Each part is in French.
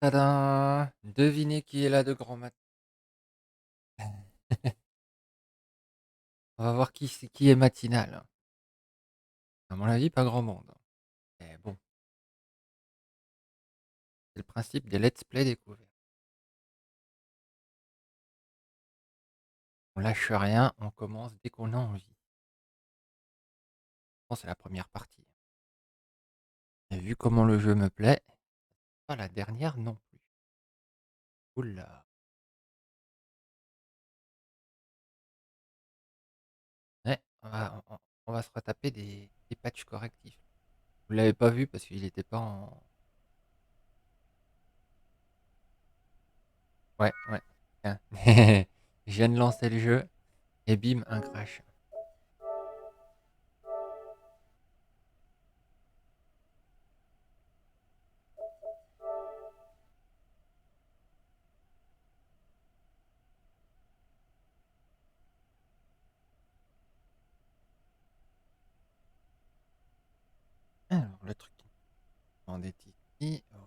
Tadam! Devinez qui est là de grand matin. On va voir qui est matinal. À mon avis, pas grand monde. Mais bon, c'est le principe des let's play découvertes. On lâche rien, on commence dès qu'on a envie. Bon, c'est la première partie. Et vu comment le jeu me plaît, pas la dernière non plus. Oula. Ouais, on va se retaper des patchs correctifs. Vous l'avez pas vu parce qu'il n'était pas en. Ouais, ouais. Tiens. Je viens de lancer le jeu et bim, un crash. Alors, le truc qui me demandait ici. Oh.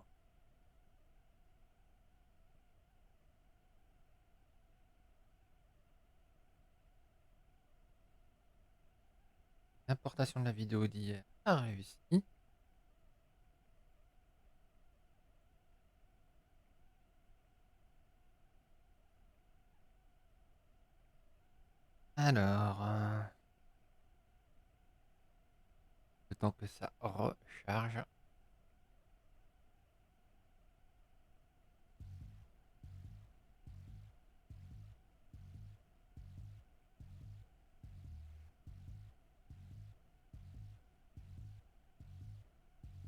L'importation de la vidéo d'hier a réussi. Alors, le temps que ça recharge.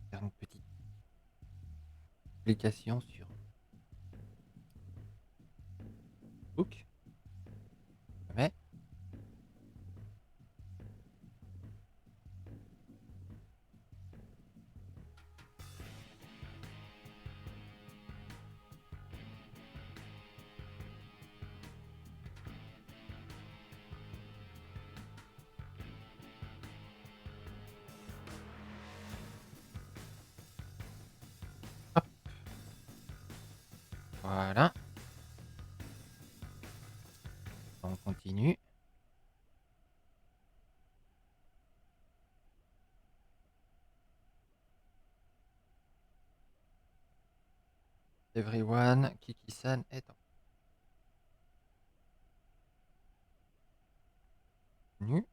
Faire une petite application sur Facebook. Mais hop, voilà. On continue. Everyone, Kiki-san est en continu.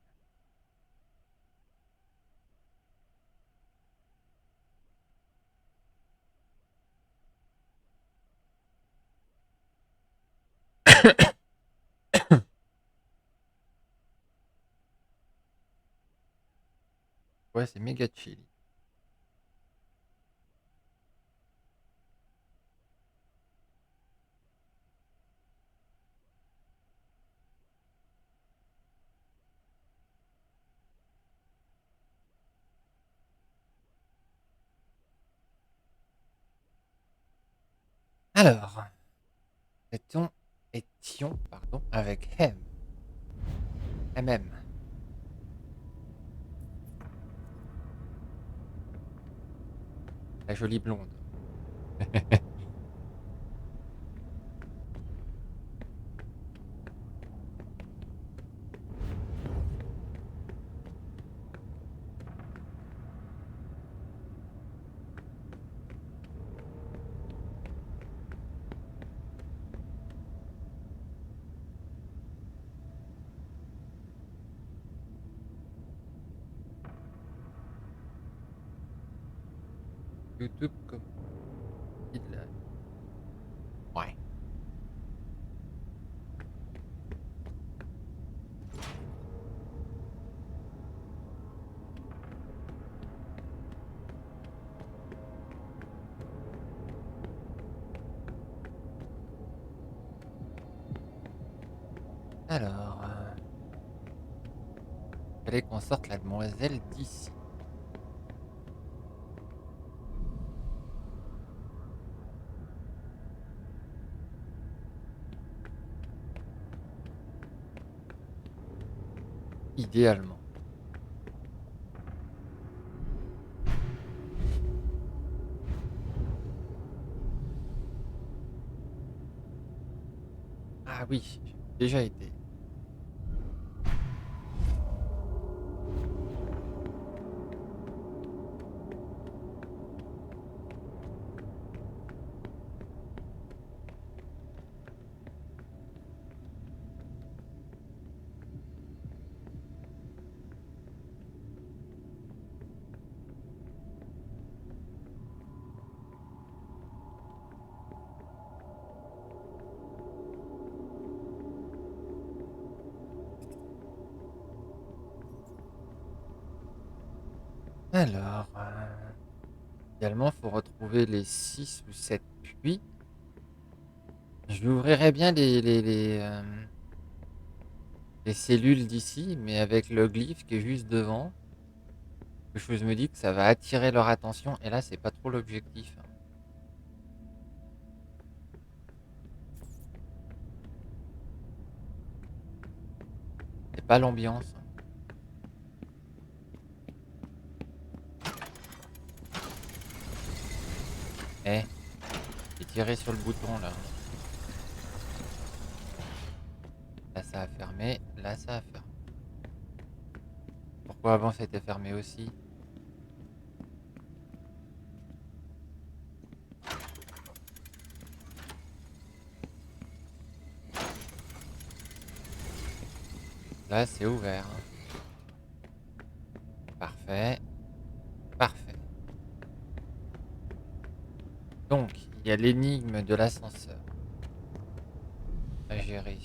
Ouais, c'est méga chill. Alors, étions pardon, avec MM, la jolie blonde. YouTube comme il l'a. Ouais. Alors, fallait qu'on sorte la demoiselle d'ici. Idéalement. Ah oui, j'ai déjà été. Alors, idéalement, faut retrouver les 6 ou 7 puits. Je lui ouvrirais bien les cellules d'ici, mais avec le glyphe qui est juste devant, quelque chose me dit que ça va attirer leur attention et là, c'est pas trop l'objectif, hein. C'est pas l'ambiance, hein. Eh, j'ai tiré sur le bouton là. Là, ça a fermé, là, ça a fermé. Pourquoi avant c'était fermé aussi? Là, c'est ouvert, hein. Parfait, parfait. Donc, il y a l'énigme de l'ascenseur à gérer.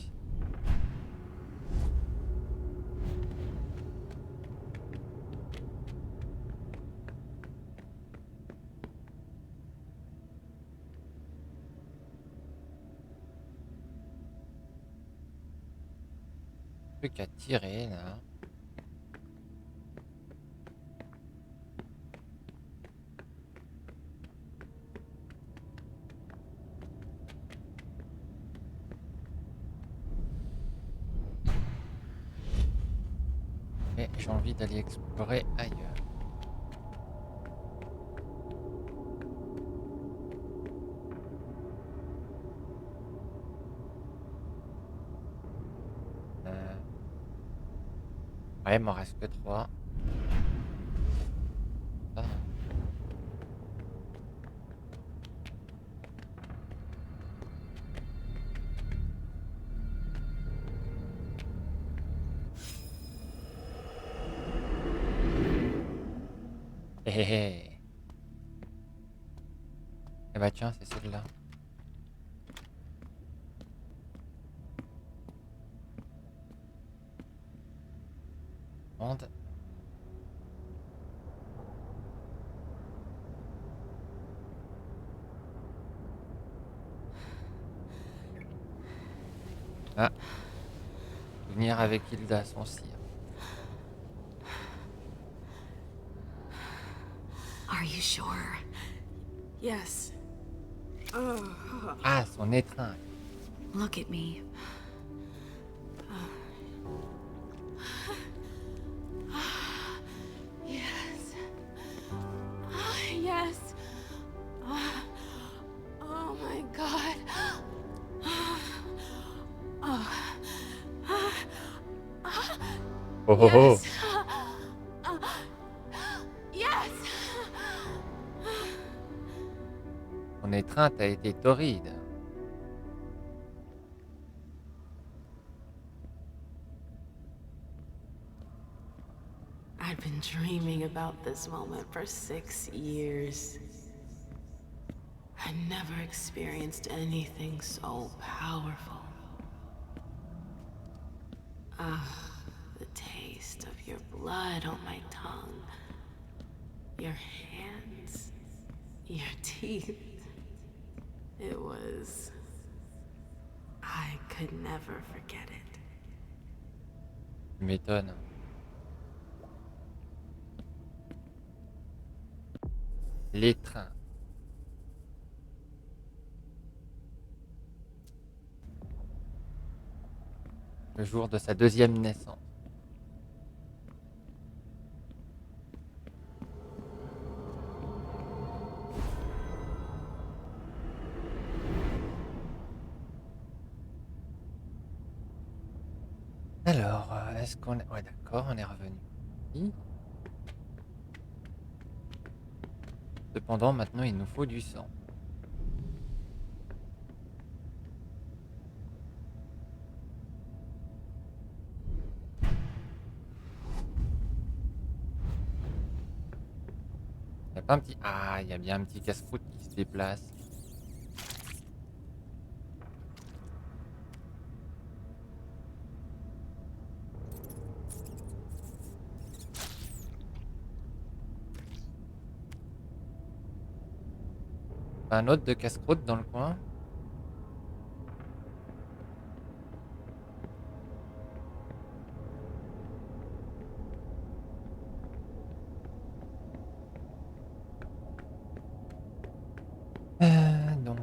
Truc à tirer là. Et j'ai envie d'aller explorer ailleurs. Euh, ouais, il m'en reste que 3. Ça, hein. Hé hé hé. Eh bah tiens, c'est celle-là. Monde. Ah, venir avec Hilda, son cire. Are you sure? Yes. Ah, son étreinte. Look at me. Yes. Yes. Oh my god. Oh oh oh. Yes. Yes. Son étreinte a été torride. I'd been dreaming about this moment for 6 years. I never experienced anything so powerful. Ah, the taste of your blood on my tongue. Your hands. Your teeth. It was... I could never forget it. Tu m'étonnes. L'étreinte. Le jour de sa deuxième naissance. Alors, est-ce qu'on est... Ouais, d'accord, on est revenu ici. Cependant, maintenant, il nous faut du sang. Il y a pas un petit... Ah, il y a bien un petit casse-croûte qui se déplace. Un autre de casse-croûte dans le coin. Donc,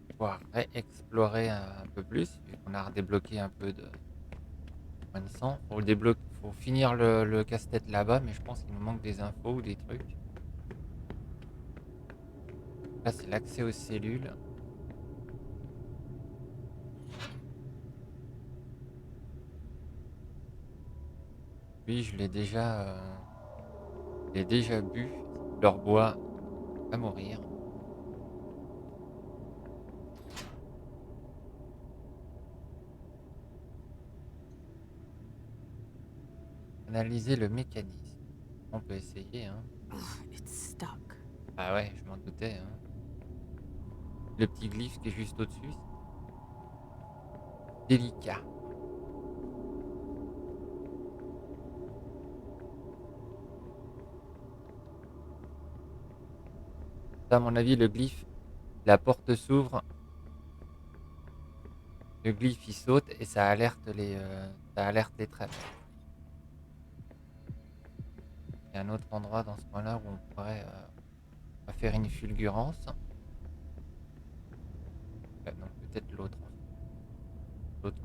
pouvoir réexplorer un peu plus, vu qu'on a redébloqué un peu de points de sang. Faut finir le casse-tête là-bas, mais je pense qu'il nous manque des infos ou des trucs. Là, c'est l'accès aux cellules. Lui, je l'ai déjà bu. Si je le rebois, il va mourir. Analyser le mécanisme. On peut essayer, hein. Ugh, it's stuck. Ah ouais, je m'en doutais, hein. Le petit glyphe qui est juste au-dessus, c'est délicat. À mon avis, le glyphe, la porte s'ouvre, le glyphe il saute et ça alerte les trappes. Il y a un autre endroit dans ce coin-là où on pourrait faire une fulgurance. Non, peut-être l'autre, en fait. L'autre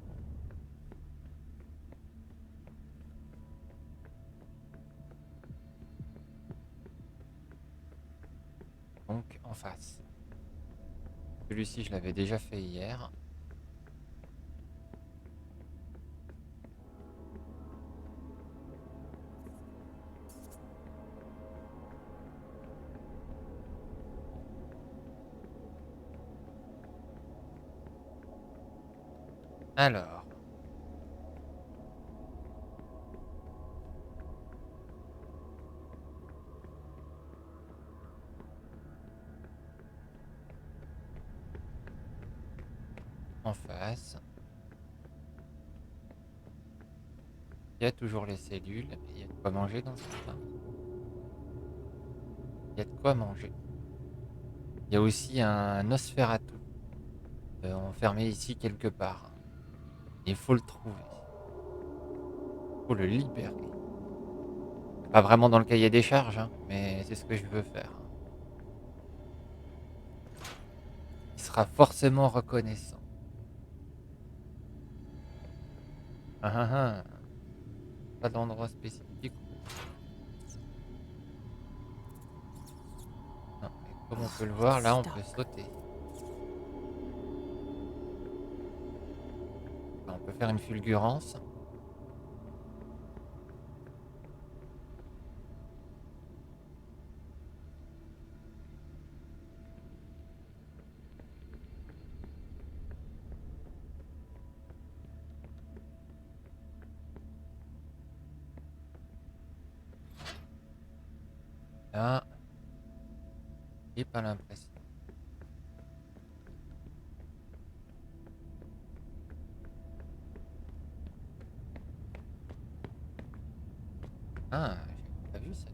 coin. Donc en face. Celui-ci, je l'avais déjà fait hier. Alors, en face, il y a toujours les cellules, mais il y a de quoi manger dans ce coin. Il y a de quoi manger. Il y a aussi un Nosferatu enfermé ici quelque part. Il faut le trouver. Il faut le libérer. C'est pas vraiment dans le cahier des charges, hein, mais c'est ce que je veux faire. Il sera forcément reconnaissant. Ah ah ah. Pas d'endroit spécifique. Non, mais comme on peut le voir, It's là on peut stuck. sauter. Enfin, on peut faire une fulgurance. Là, j'ai pas l'impression. Ah, j'ai pas vu ça.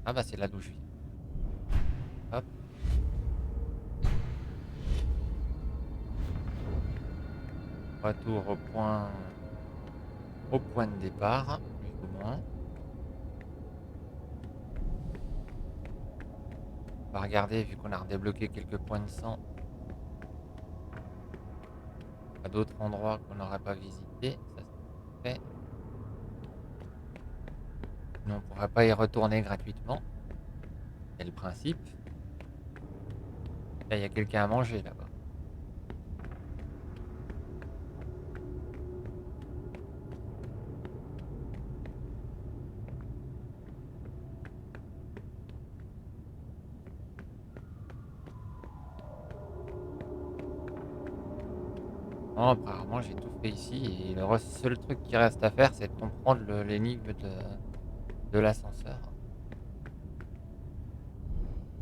Ah bah c'est là d'où je viens. Hop. Retour au point de départ, plus ou moins. On va regarder, vu qu'on a redébloqué quelques points de sang, à d'autres endroits qu'on n'aurait pas visités. Ça c'est fait. Sinon, on pourra pas y retourner gratuitement. C'est le principe. Là, il y a quelqu'un à manger là-bas. Non, apparemment, j'ai tout fait ici et seul truc qui reste à faire, c'est de comprendre l'énigme de l'ascenseur.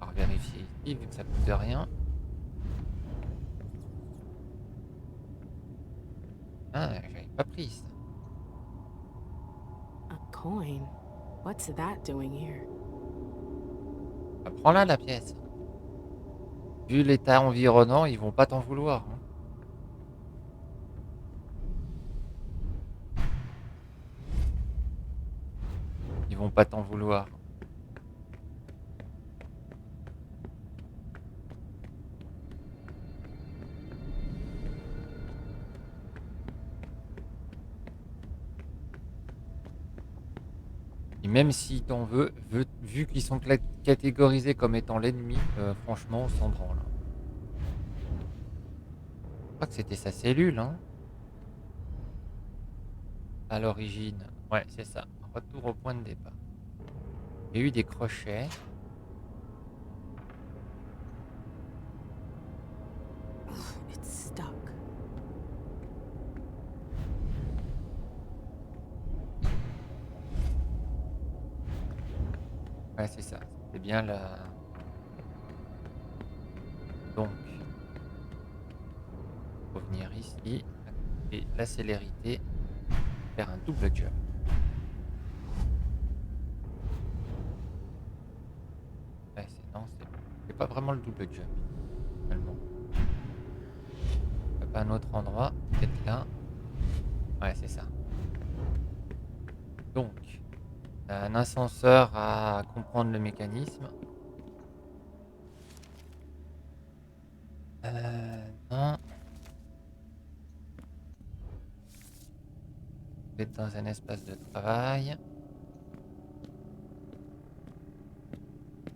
On va vérifier ici, vu que ça coûte rien. Ah, j'avais pas pris ça. A coin? What's that doing here? Bah, prends-la la pièce. Vu l'état environnant, ils vont pas t'en vouloir, hein. Ils vont pas t'en vouloir. Et même s'ils t'en veulent, vu qu'ils sont catégorisés comme étant l'ennemi, franchement, on s'en branle, hein. Je crois que c'était sa cellule, hein, à l'origine. Ouais, c'est ça. Retour au point de départ. Il y a eu des crochets. It's stuck. Ouais, c'est ça. C'est bien la... Donc, faut venir ici, activer la célérité, faire un double jump. Ouais, non, c'est pas vraiment le double jump, finalement. Pas un autre endroit, peut-être là. Ouais, c'est ça. Donc, un ascenseur à comprendre le mécanisme. Non. Être dans un espace de travail.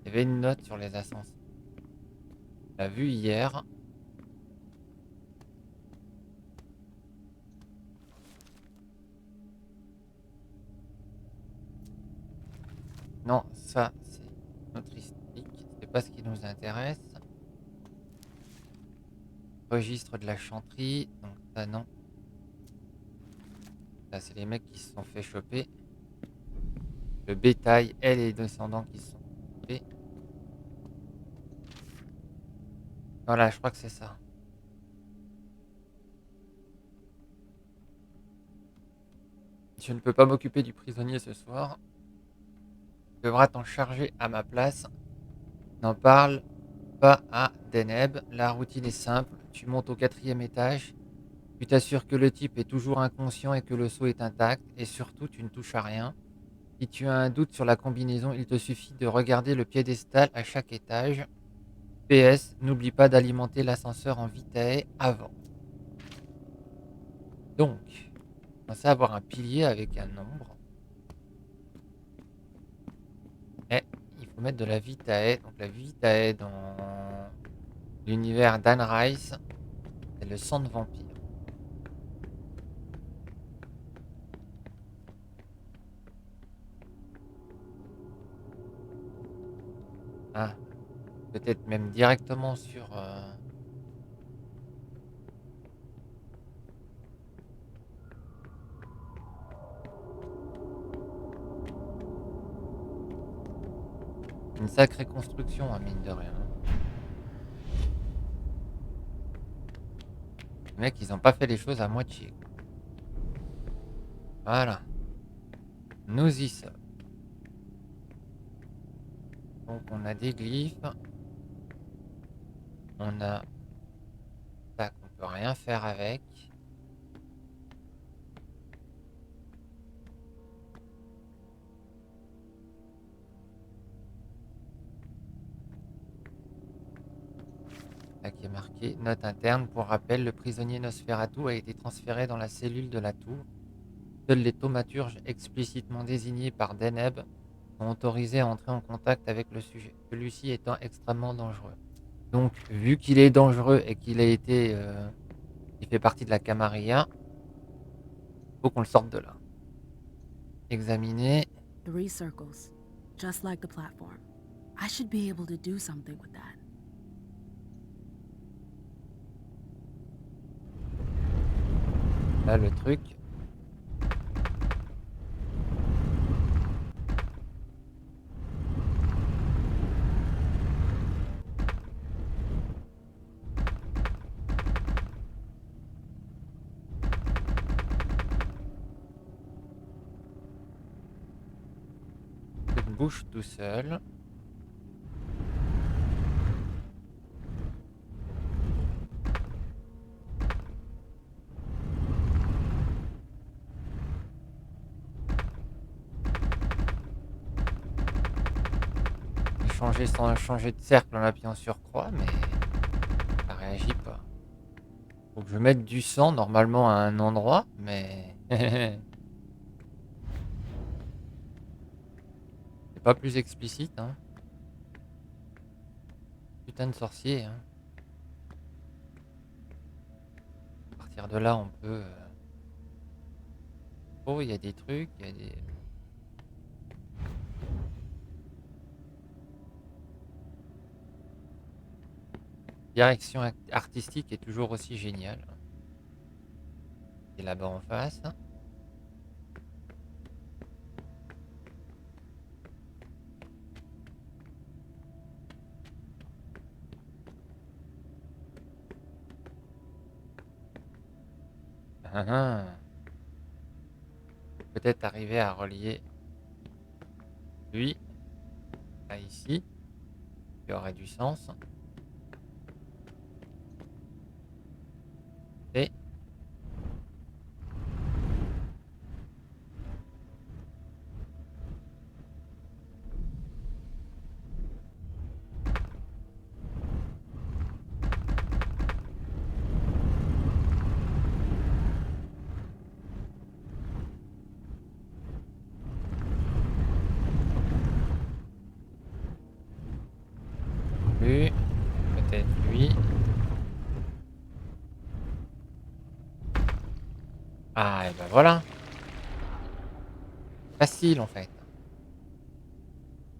Il y avait une note sur les ascenseurs. On l'a vu hier. Non, ça, c'est notre historique. C'est pas ce qui nous intéresse. Registre de la chanterie. Donc ça, non. Là, c'est les mecs qui se sont fait choper. Le bétail et les descendants qui se sont fait. Voilà, je crois que c'est ça. Je ne peux pas m'occuper du prisonnier ce soir. Tu devras t'en charger à ma place. N'en parle pas à Deneb. La routine est simple. Tu montes au 4e étage. Tu t'assures que le type est toujours inconscient et que le seau est intact. Et surtout, tu ne touches à rien. Si tu as un doute sur la combinaison, il te suffit de regarder le piédestal à chaque étage. PS, n'oublie pas d'alimenter l'ascenseur en vitae avant. Donc, on va avoir un pilier avec un nombre. Et il faut mettre de la vitae. Donc la vitae dans l'univers d'Anne Rice, c'est le sang de vampire. Ah, peut-être même directement sur... une sacrée construction, hein, mine de rien. Les mecs, ils ont pas fait les choses à moitié. Voilà. Nous y sommes. Donc on a des glyphes. On a ça qu'on peut rien faire avec. Là qui est marqué note interne. Pour rappel, le prisonnier Nosferatu a été transféré dans la cellule de la tour. Seuls les thaumaturges explicitement désignés par Deneb sont autorisés à entrer en contact avec le sujet, celui-ci étant extrêmement dangereux. Donc, vu qu'il est dangereux et qu'il a été, il fait partie de la camarilla, faut qu'on le sorte de là. Examiner. 3 circles, just like the platform. I should be able to do something with that. Là, le truc. Il bouge tout seul. J'ai changé sans changer de cercle en appuyant sur croix, mais ça réagit pas. Faut que je mette du sang normalement à un endroit, mais c'est pas plus explicite, hein. Putain de sorcier, hein. À partir de là, on peut. Oh, il y a des trucs, il y a des. Direction artistique est toujours aussi géniale. Et là-bas en face. Ah, ah. Peut-être arriver à relier lui à ici, qui aurait du sens. Et lui, peut-être lui. Ah, et ben voilà. Facile en fait.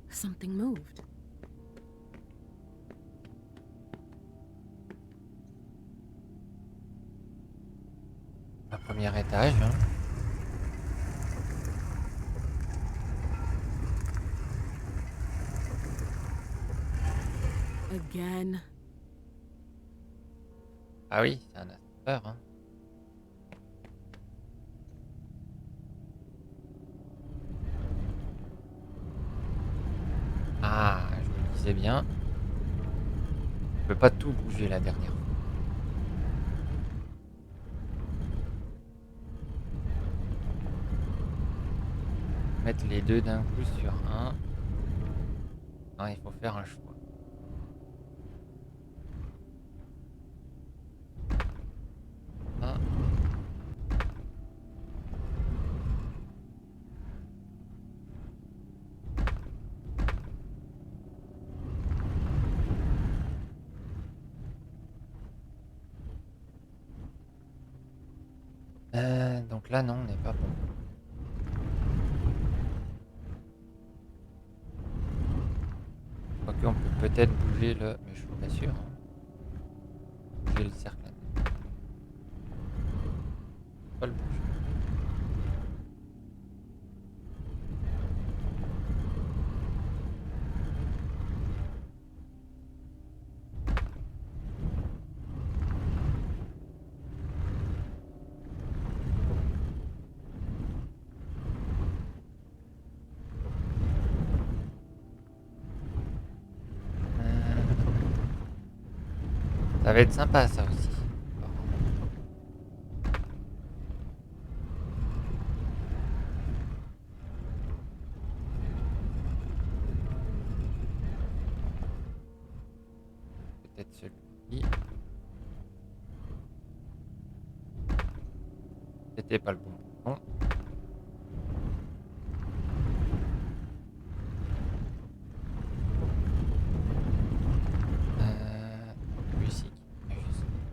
Something moved. Un premier étage. Hein. Again. Ah oui, c'est un ascenseur. Hein. Ah, je me disais bien. Je peux pas tout bouger la dernière fois. Mettre les deux d'un coup sur un. Non, il faut faire un choix. Un. Donc là, non, on n'est pas bon. Quoique, on peut peut-être bouger le. Mais je suis pas sûr. Hein. Bouger le cercle. Pas le bouger. Ça va être sympa, ça aussi. Peut-être celui-ci. C'était pas le bon bouton.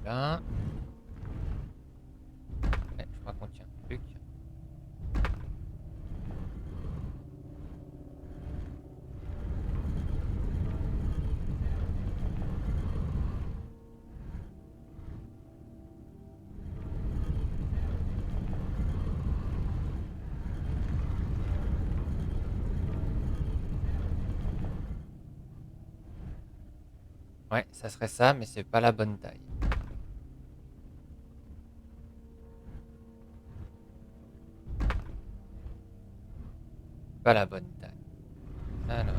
là. Ouais, je crois qu'on tient un truc. Ouais, ça serait ça, mais c'est pas la bonne taille. Pas la bonne taille. Alors.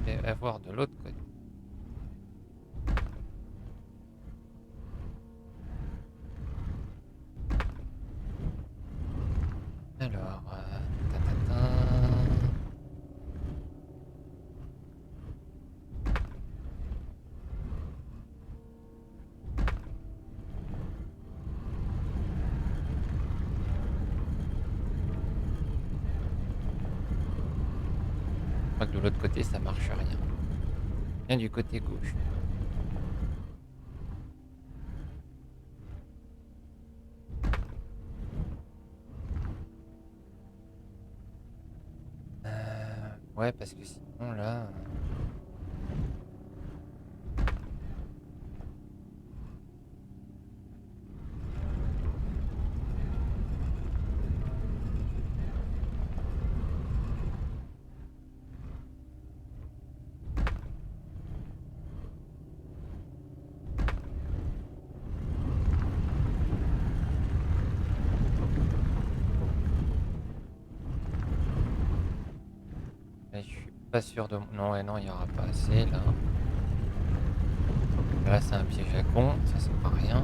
Je vais voir de l'autre côté. Alors, ta. Je crois que de l'autre côté, ça marche rien. Bien du côté gauche. Ouais, parce que sinon, là... je suis pas sûr de... Non, ouais, non, il n'y aura pas assez, là. Là, c'est un piège à con, ça, c'est pas rien.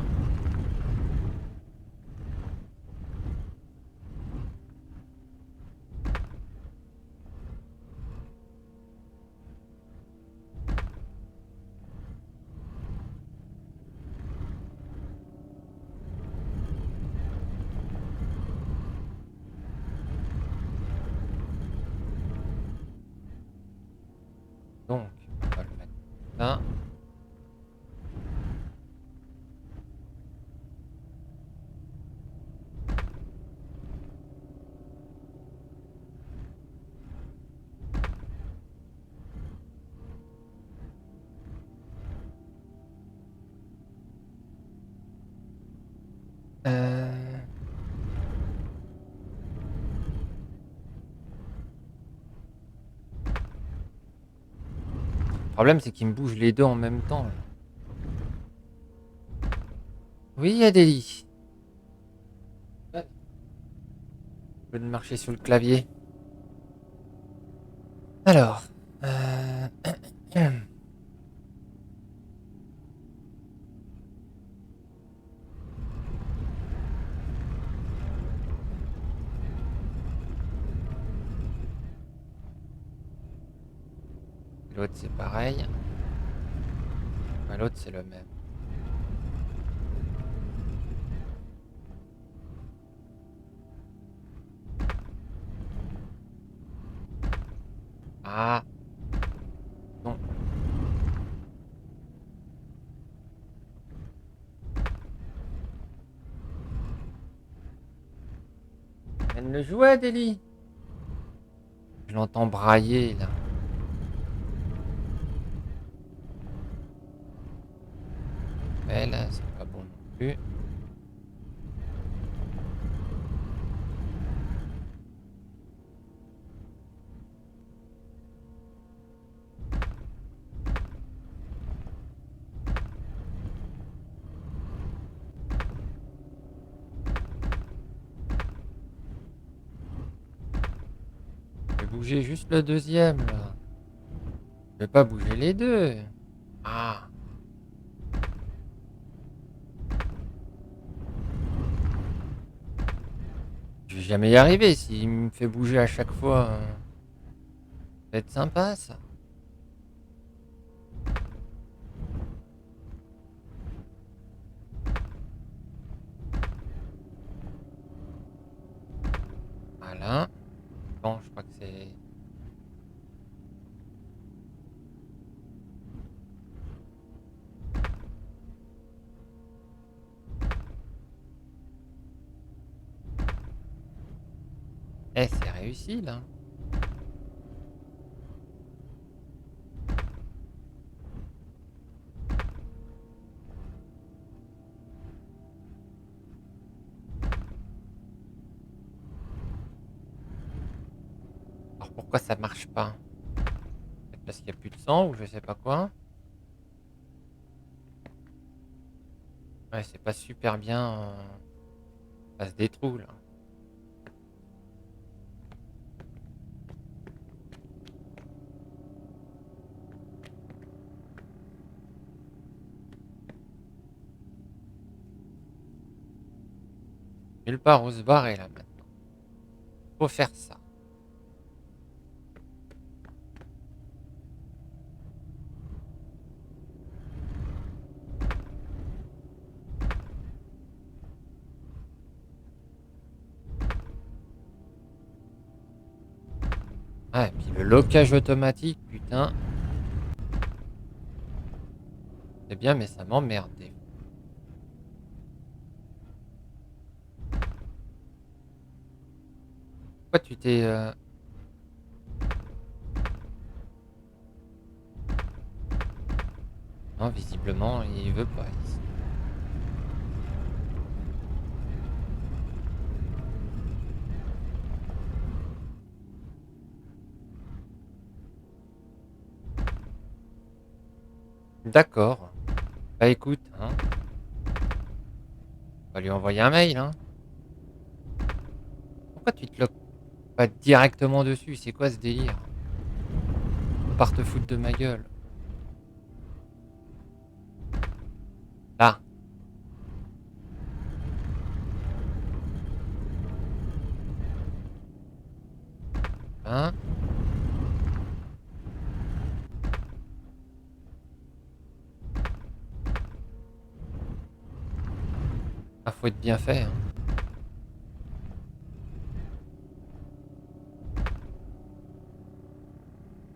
Donc, on va le mettre là. Euh... Le problème, c'est qu'il me bouge les deux en même temps, là. Oui, Adélie. Ouais. Je vais marcher sur le clavier. Alors... L'autre, c'est pareil. Ouais, l'autre, c'est le même. Ah, non. Elle le jouait, Adélie. Je l'entends brailler, là. Mais là, c'est pas bon non plus. Je vais bouger juste le deuxième, là. Je vais pas bouger les deux. Ah. Je vais jamais y arriver s'il me fait bouger à chaque fois. Ça va être sympa, ça. Voilà. Bon, je crois que c'est... Eh, c'est réussi là. Alors pourquoi ça marche pas? Peut-être parce qu'il y a plus de sang ou je sais pas quoi. Ouais, c'est pas super bien. Ça se détrouve là. Nulle part où se barrer là maintenant. Faut faire ça. Ah, et puis le locage automatique, putain. C'est bien, mais ça m'emmerde. Pourquoi tu t'es... Non, visiblement, il veut pas ici. D'accord. Bah écoute, hein, on va lui envoyer un mail, hein. Pourquoi tu te loques pas directement dessus? C'est quoi ce délire? À part te foutre de ma gueule. Là, hein? Ah, faut être bien fait, hein.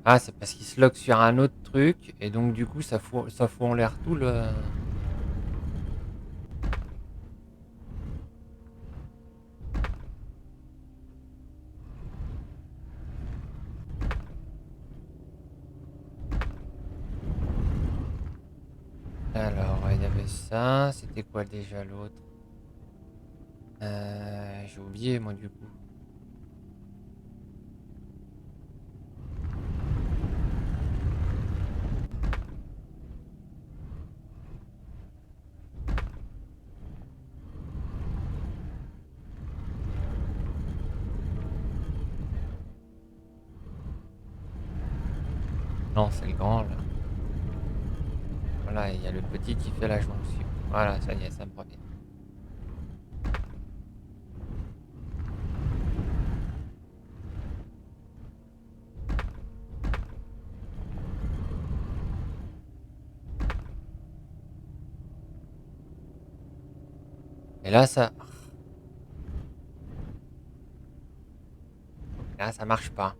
Ah, c'est parce qu'il se loque sur un autre truc, et donc du coup, ça fout en l'air tout le... Alors, il y avait ça, c'était quoi déjà l'autre? J'ai oublié, moi, du coup. Non, c'est le grand, là. Voilà, il y a le petit qui fait la jonction. Voilà, ça y est, ça me revient. Et là, ça marche pas.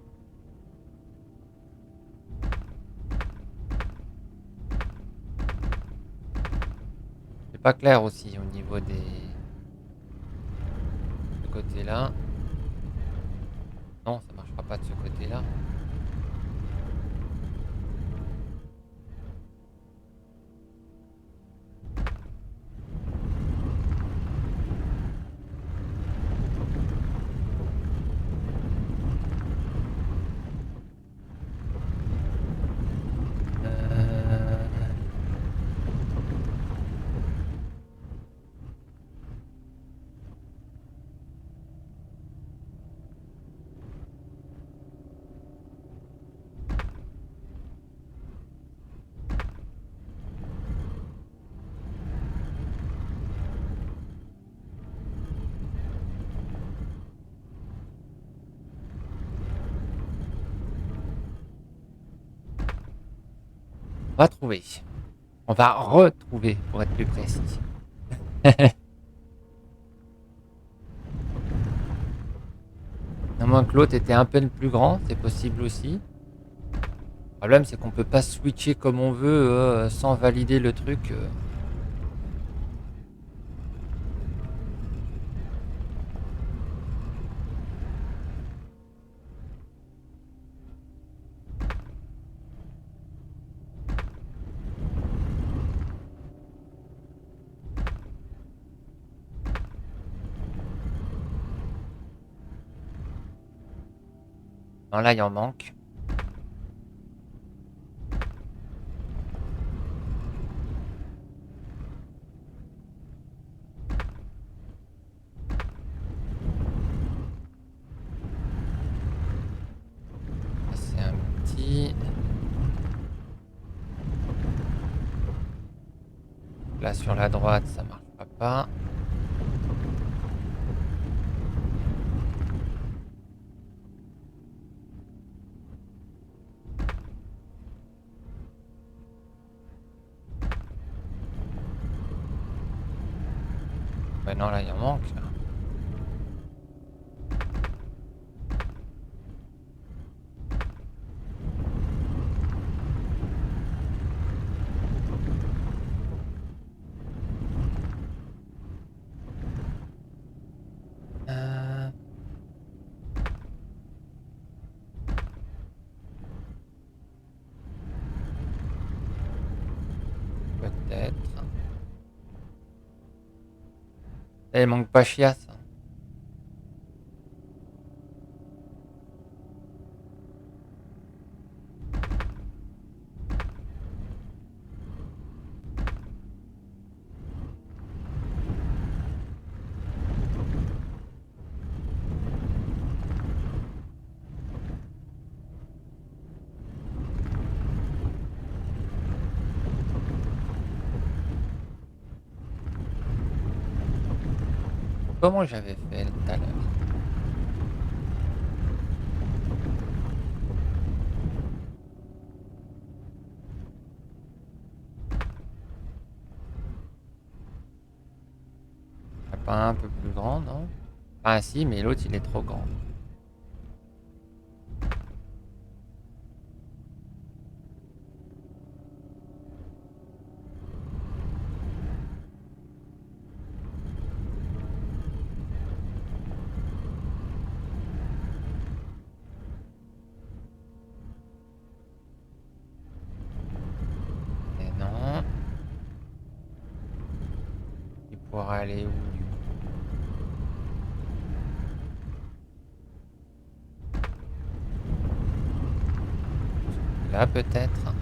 C'est pas clair aussi au niveau des... Ce côté-là. Non, ça marchera pas de ce côté-là. Euh, On va trouver. On va retrouver, pour être plus précis. À moins que l'autre était un peu plus grand, c'est possible aussi. Le problème, c'est qu'on peut pas switcher comme on veut sans valider le truc. Non, là, il en manque. C'est un petit... Là, sur la droite, ça marchera pas. Ouais, non, là, il en manque. Là. Peut-être. Eh, il manque pas Chias. Comment j'avais fait tout à l'heure? Pas un peu plus grand, non? Ah si, mais l'autre, il est trop grand. Et non. Il pourra aller où, du coup? Là, peut-être.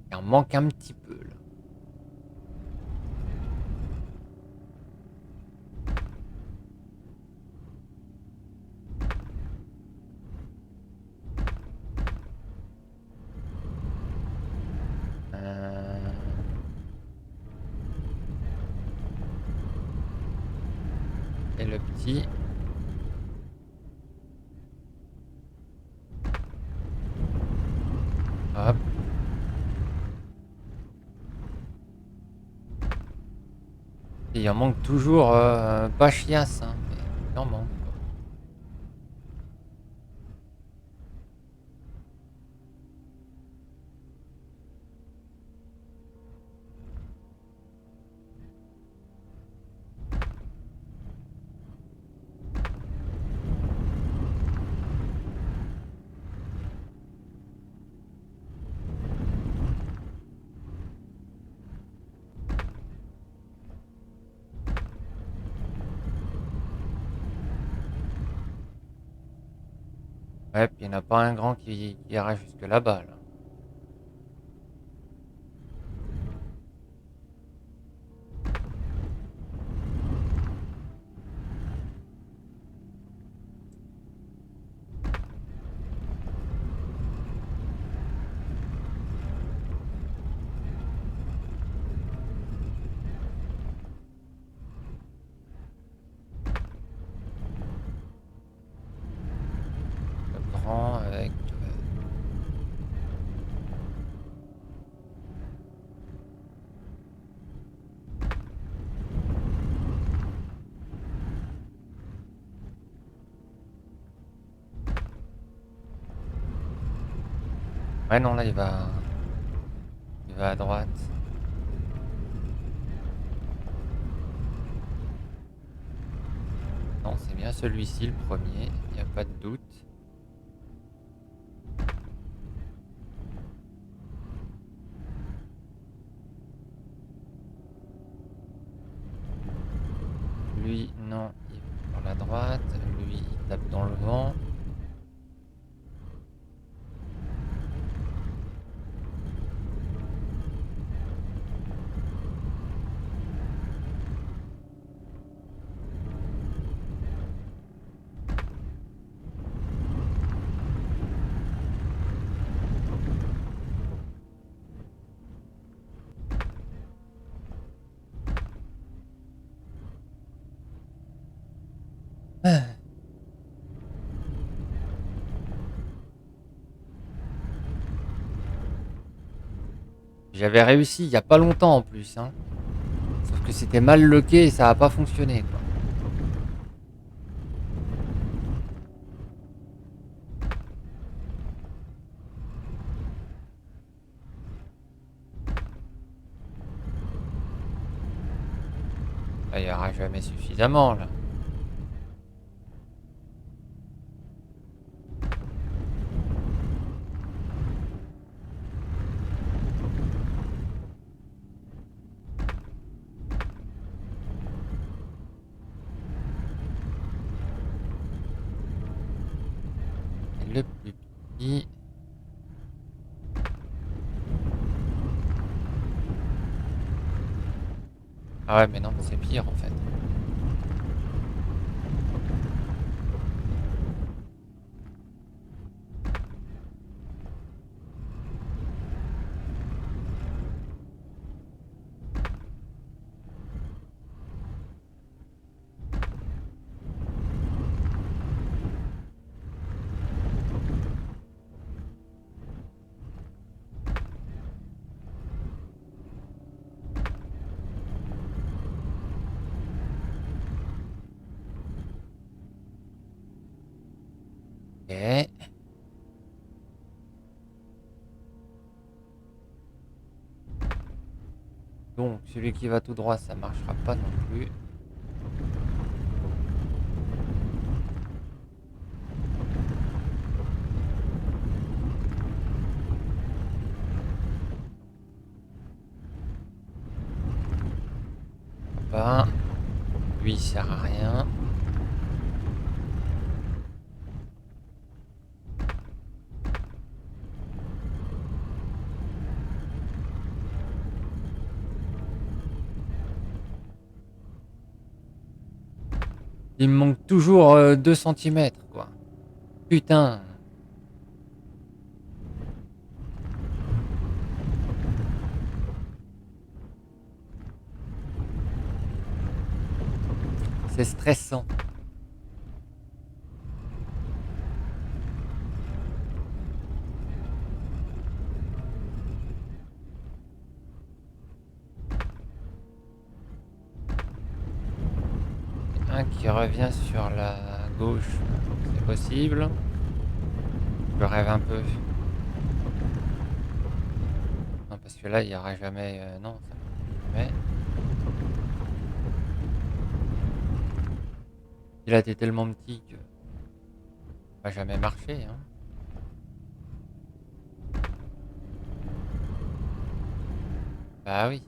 Il en manque un petit peu, là. Et le petit. Hop. Et il en manque toujours pas Chias, hein, mais il en manque. Ouais, puis il n'y en a pas un grand qui ira jusque là-bas, là. Le grand avec... Ouais, non, là, il va... Il va à droite. Non, c'est bien celui-ci le premier, il n'y a pas de doute. Lui, non, il va sur la droite. Lui, il tape dans le vent. J'avais réussi il y a pas longtemps en plus, hein. Sauf que c'était mal loqué et ça a pas fonctionné, quoi. Ah, il y aura jamais suffisamment là. Et le plus petit. Ah ouais, mais non, c'est pire en fait. Ok. Donc, celui qui va tout droit, ça marchera pas non plus. Pas. Lui, il sert à rien. Il me manque toujours 2 centimètres, quoi. Putain. C'est stressant. Un qui revient sur la gauche, c'est possible. Je rêve un peu. Non, parce que là, il n'y aura jamais... non, ça marche jamais. Il a été tellement petit que... ça va jamais marcher, hein. Bah oui.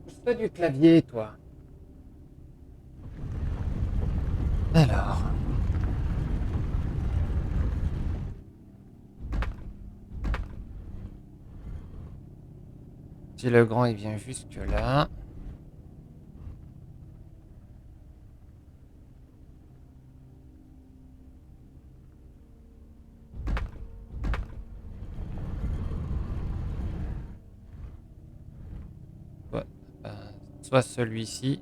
Pousse-toi du clavier, toi. Alors... si le grand, il vient jusque là... soit, soit celui-ci,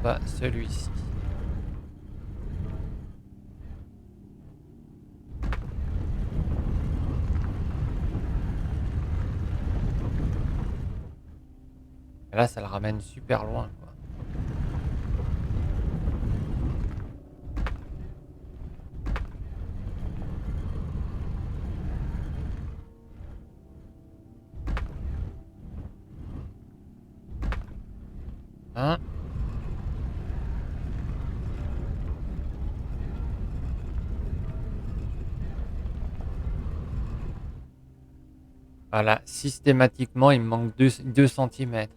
soit celui-ci. Et là, ça le ramène super loin, quoi. Hein. Voilà, systématiquement, il me manque 2 centimètres.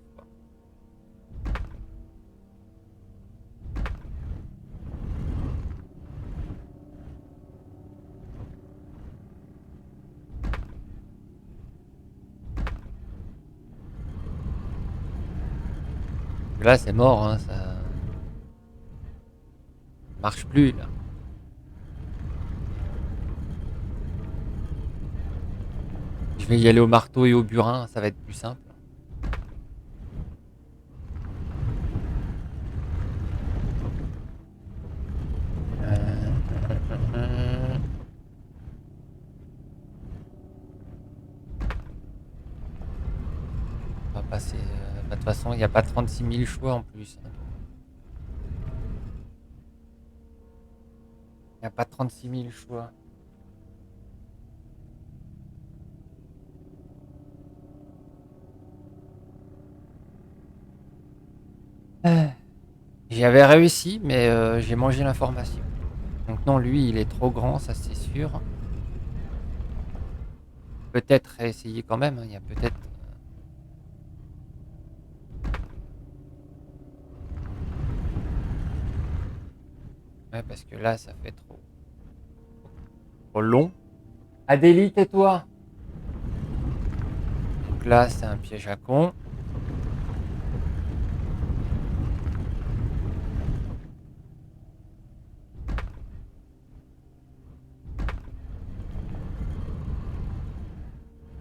Là, c'est mort, hein, ça marche plus, là. Je vais y aller au marteau et au burin, ça va être plus simple. On va passer. Bah, de toute façon, il n'y a pas 36 000 choix en plus, hein. Il n'y a pas 36 000 choix. J'y avais réussi, mais j'ai mangé l'information. Donc non, lui, il est trop grand, ça c'est sûr. Peut-être réessayer quand même, hein, il y a peut-être... Ouais, parce que là, ça fait trop long. Adélie, tais-toi! Donc là, c'est un piège à con.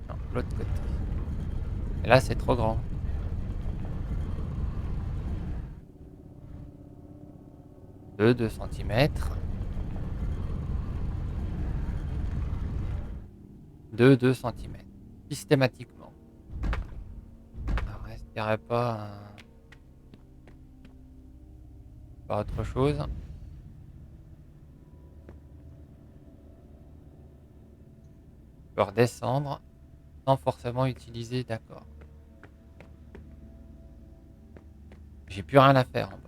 Non, l'autre côté. Et là, c'est trop grand. Deux centimètres. 2 centimètres. Systématiquement. Alors, est-ce qu'il n'y aurait pas autre chose? Je peux redescendre sans forcément utiliser, d'accord. J'ai plus rien à faire en bas.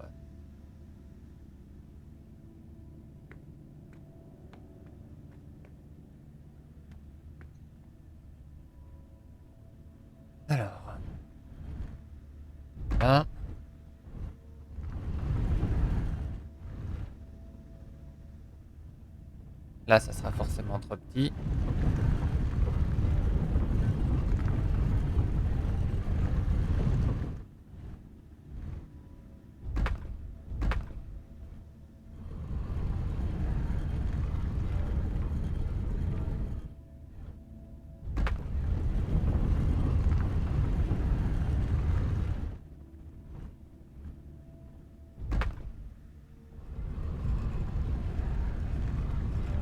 Alors, là. Là, ça sera forcément trop petit.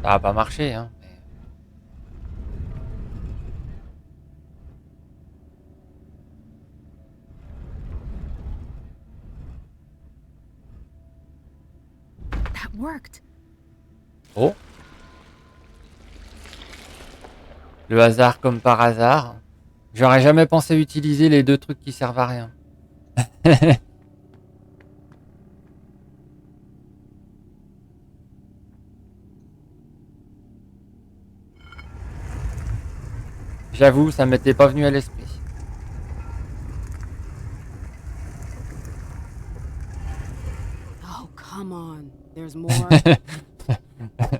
Ça va pas marcher, hein. That worked. Oh, le hasard comme par hasard. J'aurais jamais pensé utiliser les 2 trucs qui servent à rien. J'avoue, ça m'était pas venu à l'esprit. Oh, come on. There's more.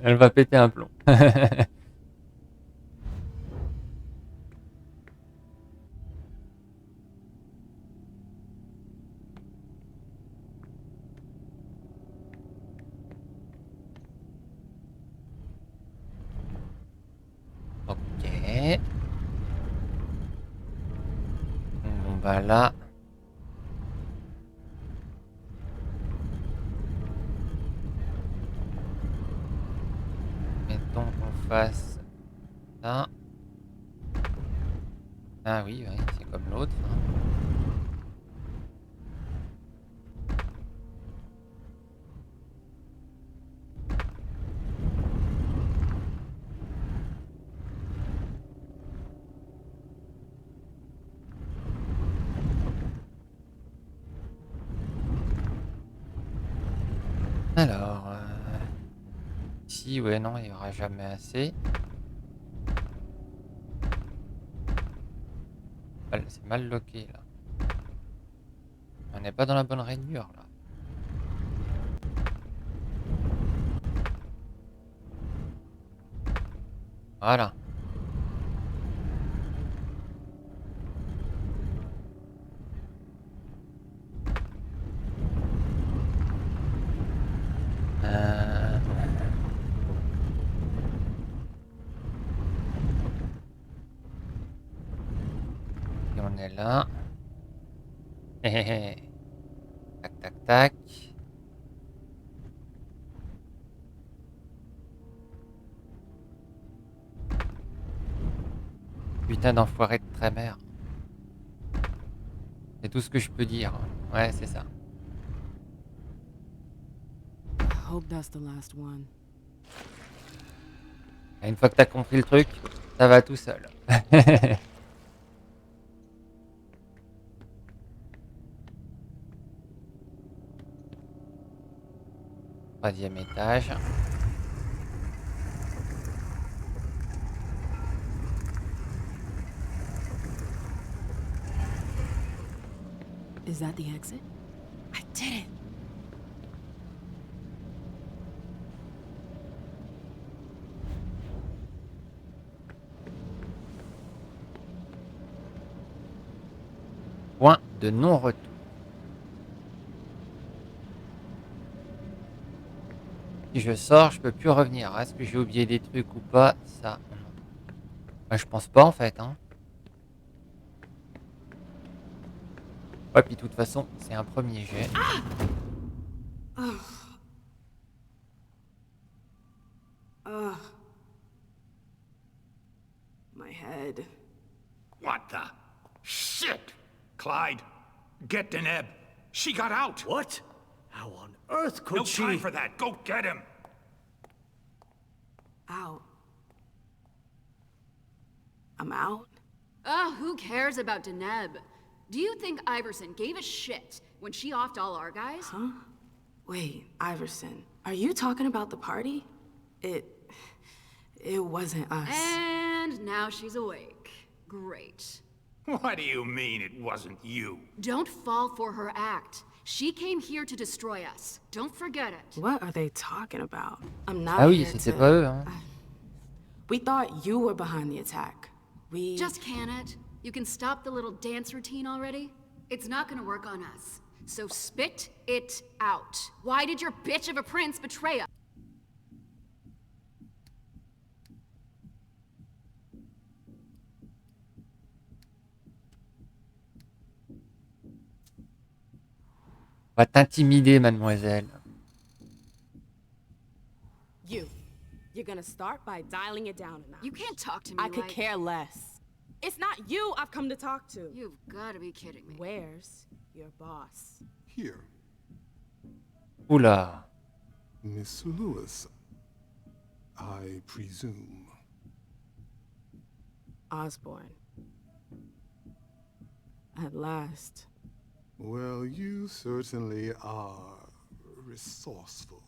Elle va péter un plomb. Ok. Bon bah là. Mettons qu'on fasse ça. Ah oui, oui, c'est comme l'autre, hein. ici, ouais, non, il n'y aura jamais assez. C'est mal loqué, là. On n'est pas dans la bonne rainure, là. Voilà. Euh, Et on est là. Hé, hé, hé. Tac, tac, tac. Putain d'enfoiré de trémère. C'est tout ce que je peux dire. Ouais, c'est ça. Hope that's the last one. Et une fois que t'as compris le truc, ça va tout seul. Troisième étage. Is that the exit? I did it! Point de non-retour. Si je sors, je peux plus revenir. Est-ce que j'ai oublié des trucs ou pas? Ça, bah, je pense pas en fait. Hein. Ouais, puis de toute façon, c'est un premier jet. Ugh. Ugh. My head. What the? Shit! Clyde, get Deneb. She got out! What? How on earth could No she? time for that. Go get him! Out. I'm out? Ugh, who cares about Deneb? Do you think Iverson gave a shit when she offed all our guys? Huh? Wait, Iverson. Are you talking about the party? It wasn't us. And now she's awake. Great. What do you mean it wasn't you? Don't fall for her act. She came here to destroy us. Don't forget it. What are they talking about? I'm not Ah oui, here c'était to... pas eux. Hein. We thought you were behind the attack. We... Just can it? You can stop the little dance routine already? It's not gonna work on us. So spit it out. Why did your bitch of a prince betray us? On va t'intimider, mademoiselle. You're gonna start by dialing it down a notch. You can't talk to me I could like... care less. It's not you I've come to talk to. You've gotta be kidding me. Where's your boss? Here, Oula. Miss Lewis, I presume. Osborne. At last. Well, you certainly are resourceful.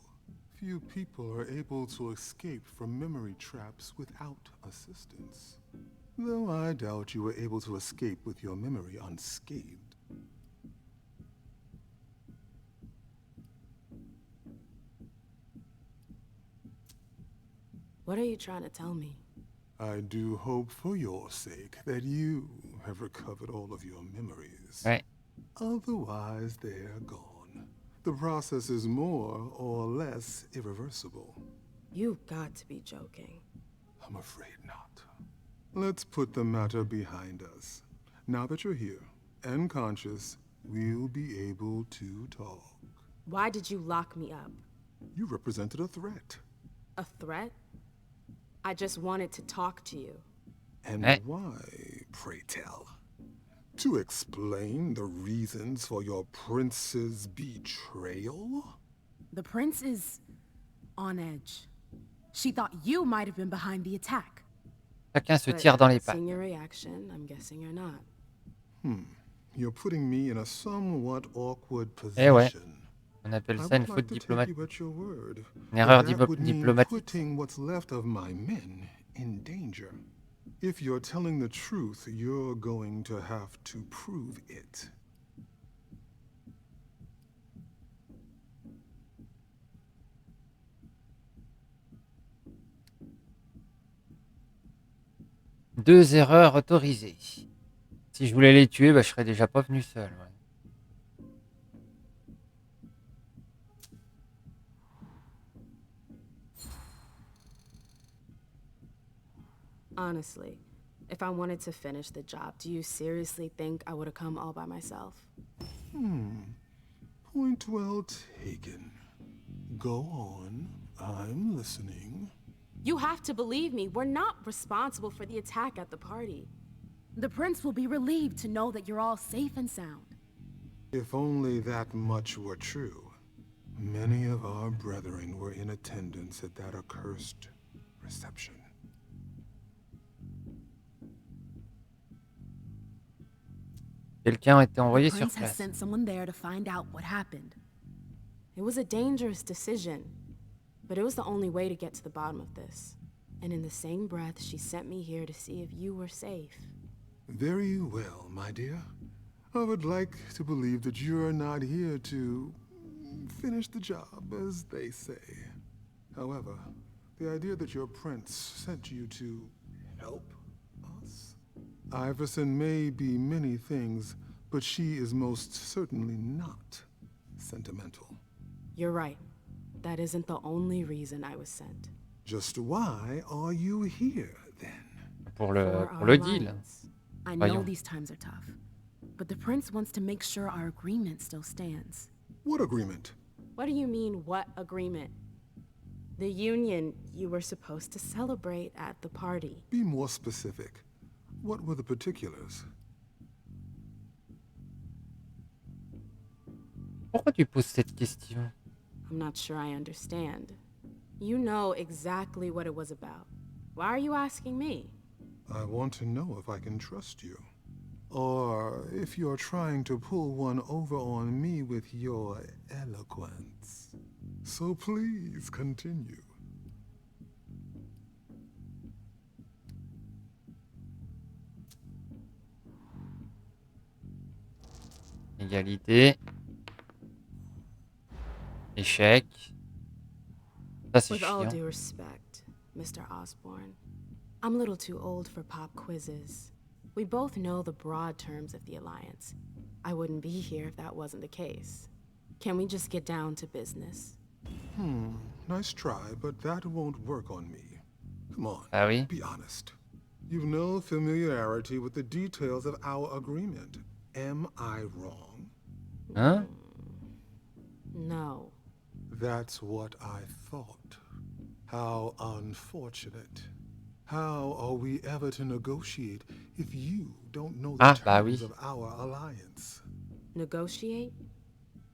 Few people are able to escape from memory traps without assistance. Though I doubt you were able to escape with your memory unscathed. What are you trying to tell me? I do hope for your sake that you have recovered all of your memories. Ouais. Otherwise, they're gone. The process is more or less irreversible. You've got to be joking. I'm afraid not. Let's put the matter behind us. Now that you're here and conscious, we'll be able to talk. Why did you lock me up? You represented a threat. A threat? I just wanted to talk to you. And Eh? why, pray tell? To explain the reasons for your prince's betrayal? The prince is on edge. She thought you might have been behind the attack. Chacun se But tire dans les pattes. seeing your reaction, I'm guessing you're not. You're putting me in a somewhat awkward Eh ouais. position. On appelle I ça une would faute like to take you diplomatique. at your word, Une but erreur that would mean diplomatique. putting what's left of my men in danger. If you're telling the truth, you're going to have to prove it. Deux erreurs autorisées. Si je voulais les tuer, bah, je serais déjà pas venu seul. Ouais. Honestly, if I wanted to finish the job, do you seriously think I would have come all by myself? Point well taken. Go on. I'm listening. You have to believe me. We're not responsible for the attack at the party. The prince will be relieved to know that you're all safe and sound. If only that much were true. Many of our brethren were in attendance at that accursed reception. Quelqu'un a été The envoyé sur prince has place. sent someone there to find out what happened. It was a dangerous decision, but it was the only way to get to the bottom of this. And in the same breath, she sent me here to see if you were safe. Very well, my dear. I would like to believe that you're not here to finish the job, as they say. However, the idea that your prince sent you to help us? Iverson may be many things, but she is most certainly not sentimental. You're right. That isn't the only reason I was sent. Just why are you here, then? Pour For pour our le deal. alliance. I know Voyons. these times are tough, but the prince wants to make sure our agreement still stands. What agreement? What do you mean, what agreement? The union you were supposed to celebrate at the party. Be more specific. What were the particulars? Pourquoi tu poses cette question? I'm not sure I understand. You know exactly what it was about. Why are you asking me? I want to know if I can trust you. Or if you're trying to pull one over on me with your eloquence. So please continue. Égalité. Échec. Ça, c'est With all chiant. due respect, Mr. Osborne, I'm a little too old for pop quizzes. We both know the broad terms of the Alliance. I wouldn't be here if that wasn't the case. Can we just get down to business? Nice try, but that won't work on me. Come on, Ah oui? be honest. You've no familiarity with the details of our agreement. Am I wrong? Hein? No. That's what I thought. How unfortunate. How are we ever to negotiate if you don't know the Ah, bah terms oui. of our alliance? Negotiate?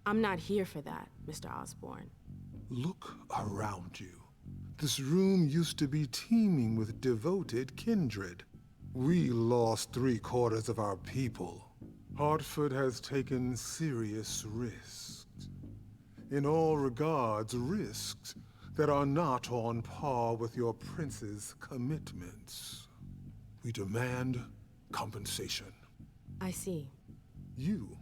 I'm not here for that, Mr. Osborne. Look around you. This room used to be teeming with devoted kindred. We lost 3/4 of our people. Hartford has taken serious risks. In all regards, risks that are not on par with your prince's commitments. We demand compensation. I see. You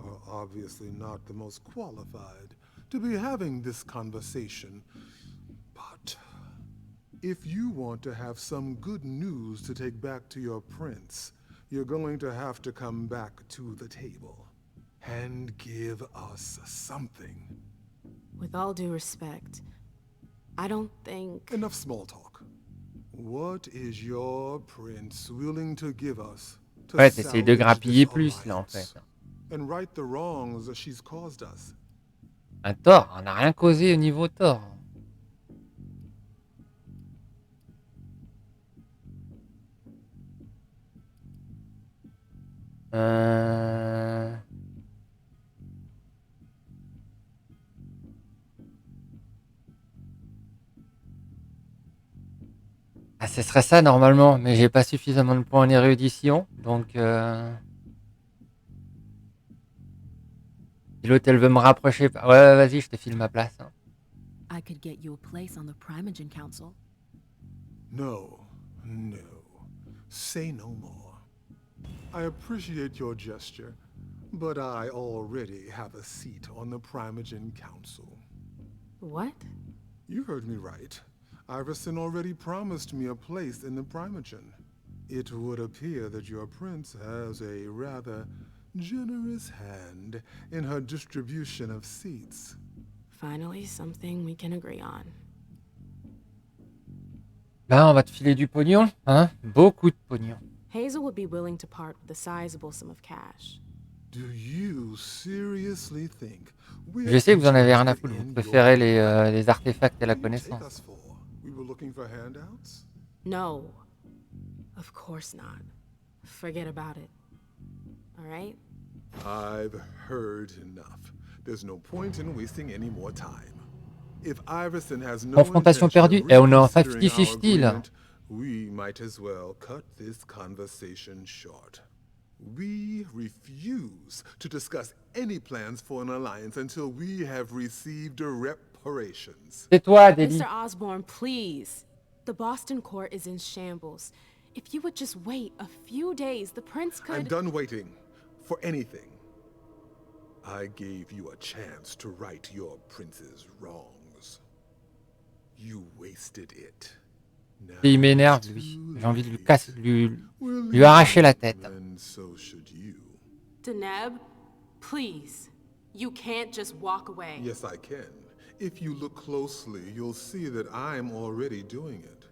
are obviously not the most qualified to be having this conversation, but if you want to have some good news to take back to your prince, you're going to have to come back to the table and give us something. With all due respect, I don't think... Enough small talk. What is your prince willing to give us to Ouais, t'essayes de salvage grappiller this plus, là, en alliance fait. and right the wrongs that she's caused us? Un tort. On n'a rien causé au niveau tort. Euh... Ah, ce serait ça normalement, mais j'ai pas suffisamment de points en érudition, donc Si l'autre, elle veut me rapprocher. Ouais, vas-y, je te file ma place. Hein. I could get you a place on the Primogen Council. No, no. Say no more. I appreciate your gesture, but I already have a seat on the Primogen Council. What? You heard me right. Iverson already promised me a place in the Primogen. It would appear that your prince has a rather generous hand in her distribution of seats. Finally, something we can agree on. Là, on va te filer du pognon. Hein? Beaucoup de pognon. Hazel would be willing to part with a sizable sum of cash. Do you seriously think Je sais que vous en avez rien à interested foutre. Vous in préférez your les artefacts et la What did you take connaissance. us for? We were looking for handouts? No. Of course not. Forget about it. All right? I've heard enough. There's no point in wasting any more time. If Iverson has no Confrontation intention of perdue. Et on est en reconsidering our 50-50 là. agreement, we might as well cut this conversation short. We refuse to discuss any plans for an alliance until we have received reparations. C'est toi, Deli. Mr. Osborne, please. The Boston court is in shambles. If you would just wait a few days, the prince I'm could... done waiting for anything. I gave you a chance to right your prince's wrongs. You wasted it. Now Et il m'énerve, it's lui. too J'ai envie de lui late. casser, We'll lui arracher la tête. And so should you. Deneb, please. You can't just walk away. Yes, I can. If you look closely, you'll see that I'm already doing it.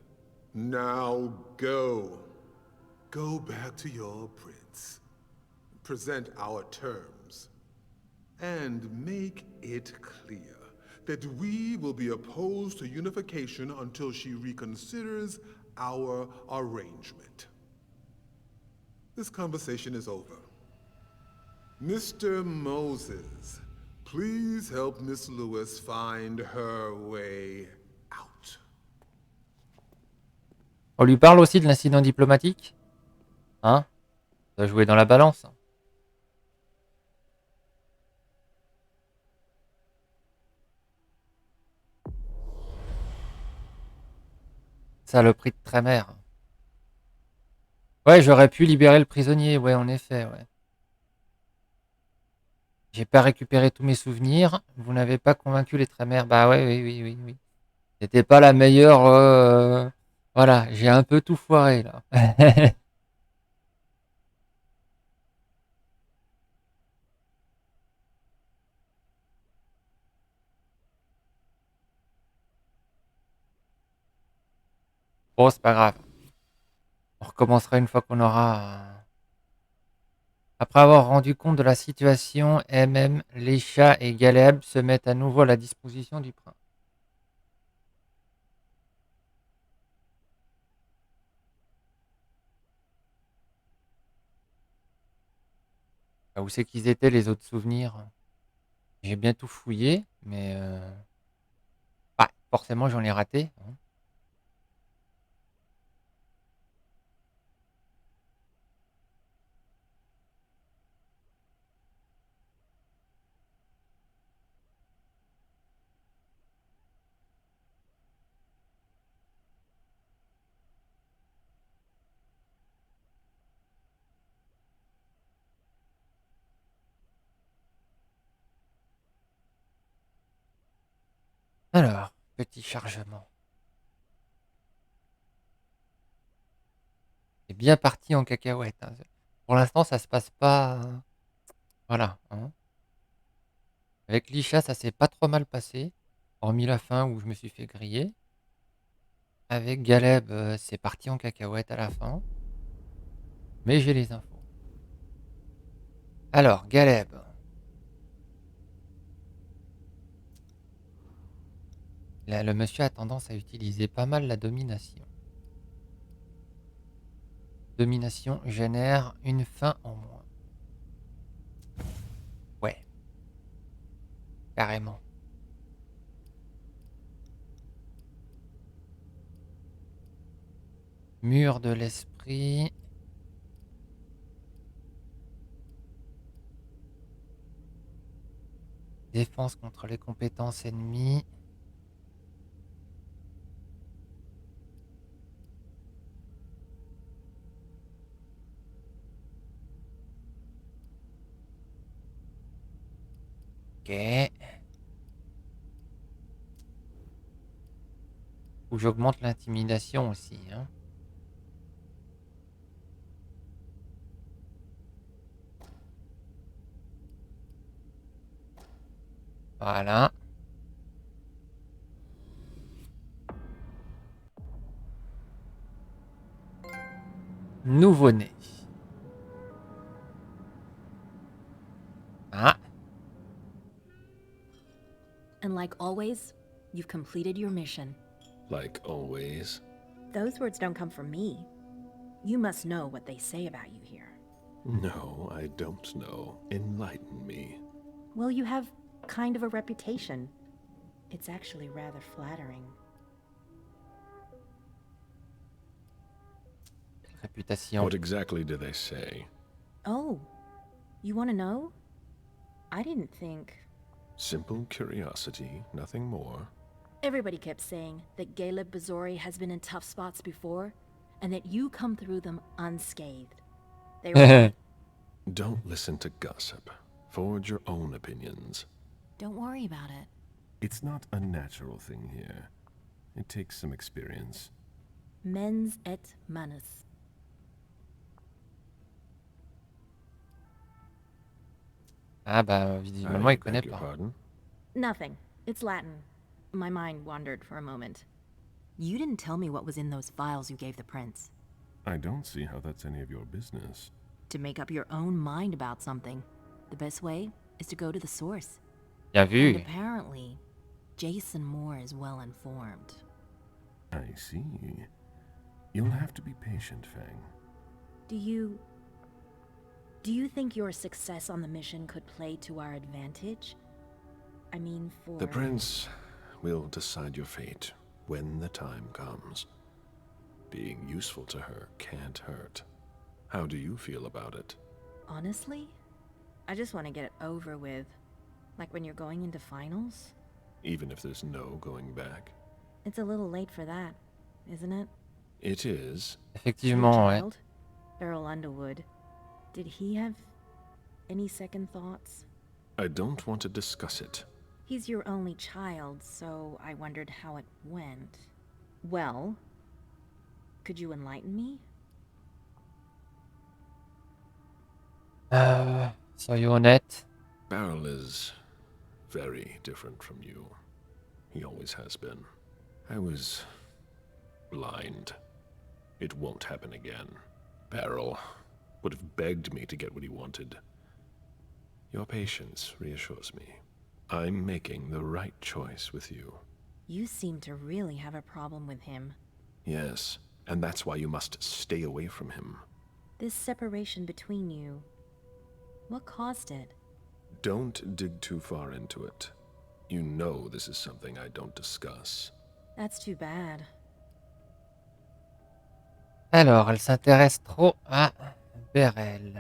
Now go. Go back to your prince. Present our terms. And make it clear that we will be opposed to unification until she reconsiders our arrangement. This conversation is over. Mr. Moses, please help Miss Lewis find her way out. On lui parle aussi de l'incident diplomatique. Hein? Ça doit jouer dans la balance. Saloperie de trémère. Ouais, j'aurais pu libérer le prisonnier. Ouais, en effet, ouais. J'ai pas récupéré tous mes souvenirs. Vous n'avez pas convaincu les trémères. Bah ouais, oui, oui, oui, oui. C'était pas la meilleure... Voilà, j'ai un peu tout foiré, là. Bon, c'est pas grave. On recommencera une fois qu'on aura... Après avoir rendu compte de la situation, MM, Leisha et Galeb se mettent à nouveau à la disposition du prince. Ah, où c'est qu'ils étaient les autres souvenirs? J'ai bien tout fouillé, mais bah, forcément j'en ai raté. Hein. Alors, petit chargement. C'est bien parti en cacahuète. Hein. Pour l'instant, ça se passe pas. Voilà. Hein. Avec Lisha, ça s'est pas trop mal passé. Hormis la fin où je me suis fait griller. Avec Galeb, c'est parti en cacahuète à la fin. Mais j'ai les infos. Alors, Galeb. Là, le monsieur a tendance à utiliser pas mal la domination. Domination génère une fin en moins. Ouais. Carrément. Mur de l'esprit. Défense contre les compétences ennemies. Ok. Faut que j'augmente l'intimidation aussi, hein. Voilà. Nouveau-né. Ah, And like always, you've completed your mission. Like always. Those words don't come from me. You must know what they say about you here. No, I don't know. Enlighten me. Well, you have kind of a reputation. It's actually rather flattering. réputation. What exactly do they say? Oh, you want to know? I didn't think... Simple curiosity, nothing more. Everybody kept saying that Caleb Bazori has been in tough spots before, and that you come through them unscathed. They were... Don't listen to gossip. Forge your own opinions. Don't worry about it. It's not a natural thing here. It takes some experience. Mens et manus. Ah bah visiblement il connaît beg your pas. pardon? Nothing. It's Latin. My mind wandered for a moment. You didn't tell me what was in those files you gave the prince. I don't see how that's any of your business. To make up your own mind about something, the best way is to go to the source. Bien And vu. apparently, Jason Moore is well informed. I see. You'll have to be patient, Fang. Do you think your success on the mission could play to our advantage? I mean, for... The prince will decide your fate when the time comes. Being useful to her can't hurt. How do you feel about it? Honestly, I just want to get it over with. Like when you're going into finals. Even if there's no going back? It's a little late for that, isn't it? It is. Your Effectivement, ouais. child, Beryl Underwood, did he have any second thoughts? I don't want to discuss it. He's your only child, so I wondered how it went. Well, could you enlighten me? Soyons honnêtes. Beryl is very different from you. He always has been. I was blind. It won't happen again. Beryl would have begged me to get what he wanted. Your patience reassures me. I'm making the right choice with you. You seem to really have a problem with him. Yes, and that's why you must stay away from him. This separation between you, what caused it? Don't dig too far into it. You know this is something I don't discuss. That's too bad. Alors, elle s'intéresse trop à Beryl.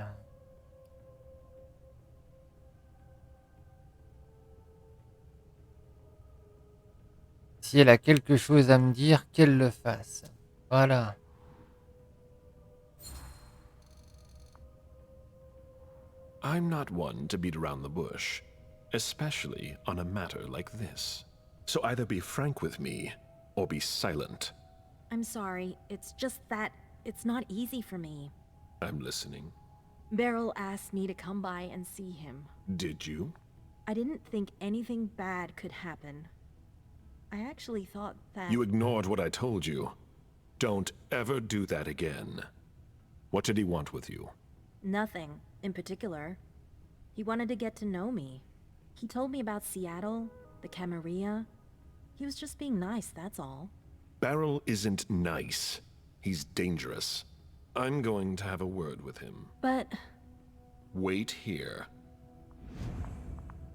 Si elle a quelque chose à me dire, qu'elle le fasse. Voilà. I'm not one to beat around the bush, especially on a matter like this. So either be frank with me, or be silent. I'm sorry, it's just that it's not easy for me. I'm listening. Beryl asked me to come by and see him. Did you? I didn't think anything bad could happen. I actually thought that... You ignored what I told you. Don't ever do that again. What did he want with you? Nothing in particular. He wanted to get to know me. He told me about Seattle, the Camarilla. He was just being nice, that's all. Beryl isn't nice. He's dangerous. I'm going to have a word with him. But... Wait here.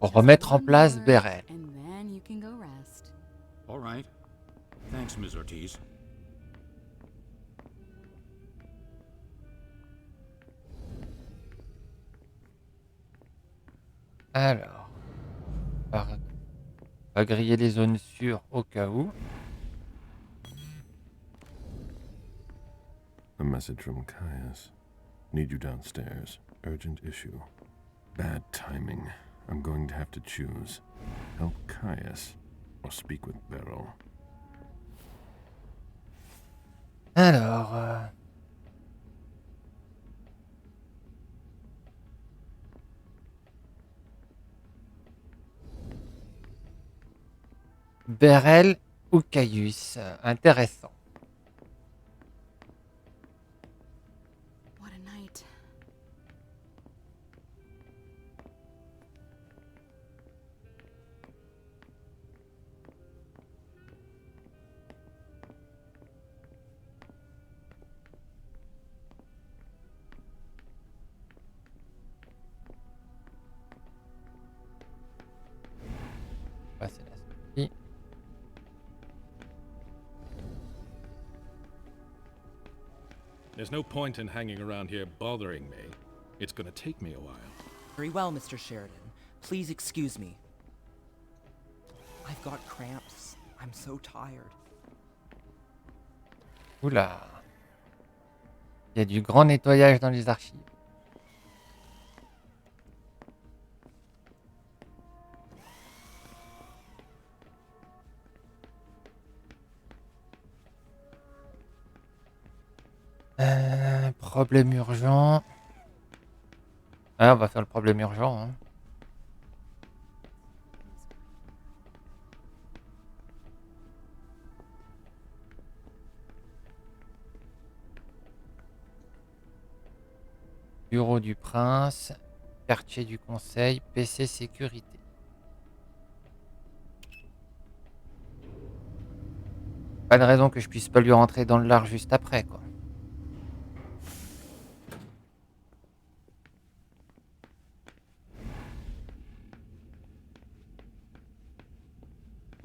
Pour remettre en place Beryl. And then you can go rest. All right. Thanks, Ms. Ortiz. Alors. On va griller les zones sûres au cas où. A message from Caius. Need you downstairs. Urgent issue. Bad timing. I'm going to have to choose. Help Caius or speak with Beryl. Alors... Beryl ou Caius? Intéressant. What a night. Ouais, c'est la sortie. There's no point in hanging around here bothering me. It's gonna take me a while. Very well, Mr. Sheridan. Please excuse me. I've got cramps. I'm so tired. Oula. Il y a du grand nettoyage dans les archives. Problème urgent. Ah, on va faire le problème urgent. Hein. Bureau du prince, quartier du conseil, PC sécurité. Pas de raison que je puisse pas lui rentrer dans le lard juste après, quoi.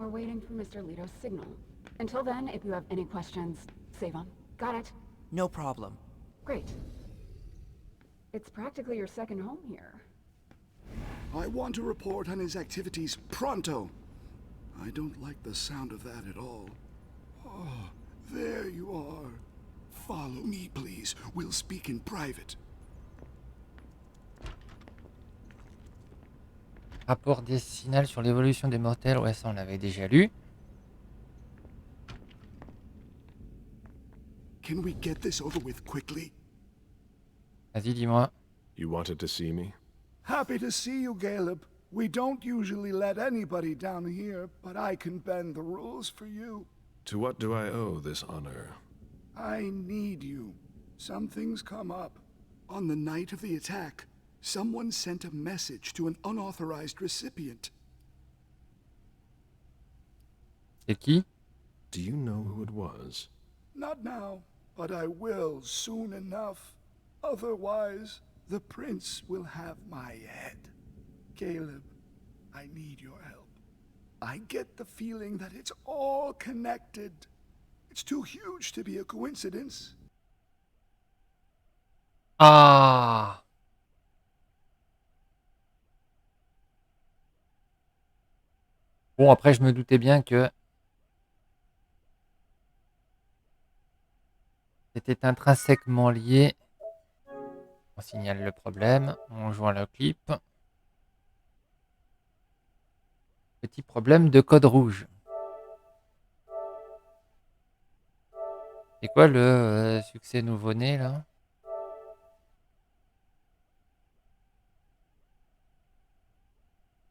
We're waiting for Mr. Leto's signal. Until then, if you have any questions, save them. Got it? No problem. Great. It's practically your second home here. I want to report on his activities pronto. I don't like the sound of that at all. Oh, there you are. Follow me, please. We'll speak in private. Rapport décennal sur l'évolution des mortels, ouais, ça on l'avait déjà lu. Can we get this over with quickly? Vas-y, dis-moi. You wanted to see me? Happy to see you, Caleb. We don't usually let anybody down here, but I can bend the rules for you. To what do I owe this honor? I need you. Something's come up. On the night of the attack, someone sent a message to an unauthorized recipient. C'est qui? Do you know who it was? Not now, but I will soon enough. Otherwise, the prince will have my head. Caleb, I need your help. I get the feeling that it's all connected. It's too huge to be a coincidence. Ah! Bon, après, je me doutais bien que c'était intrinsèquement lié. On signale le problème, on joint le clip. Petit problème de code rouge. C'est quoi le succès nouveau-né, là?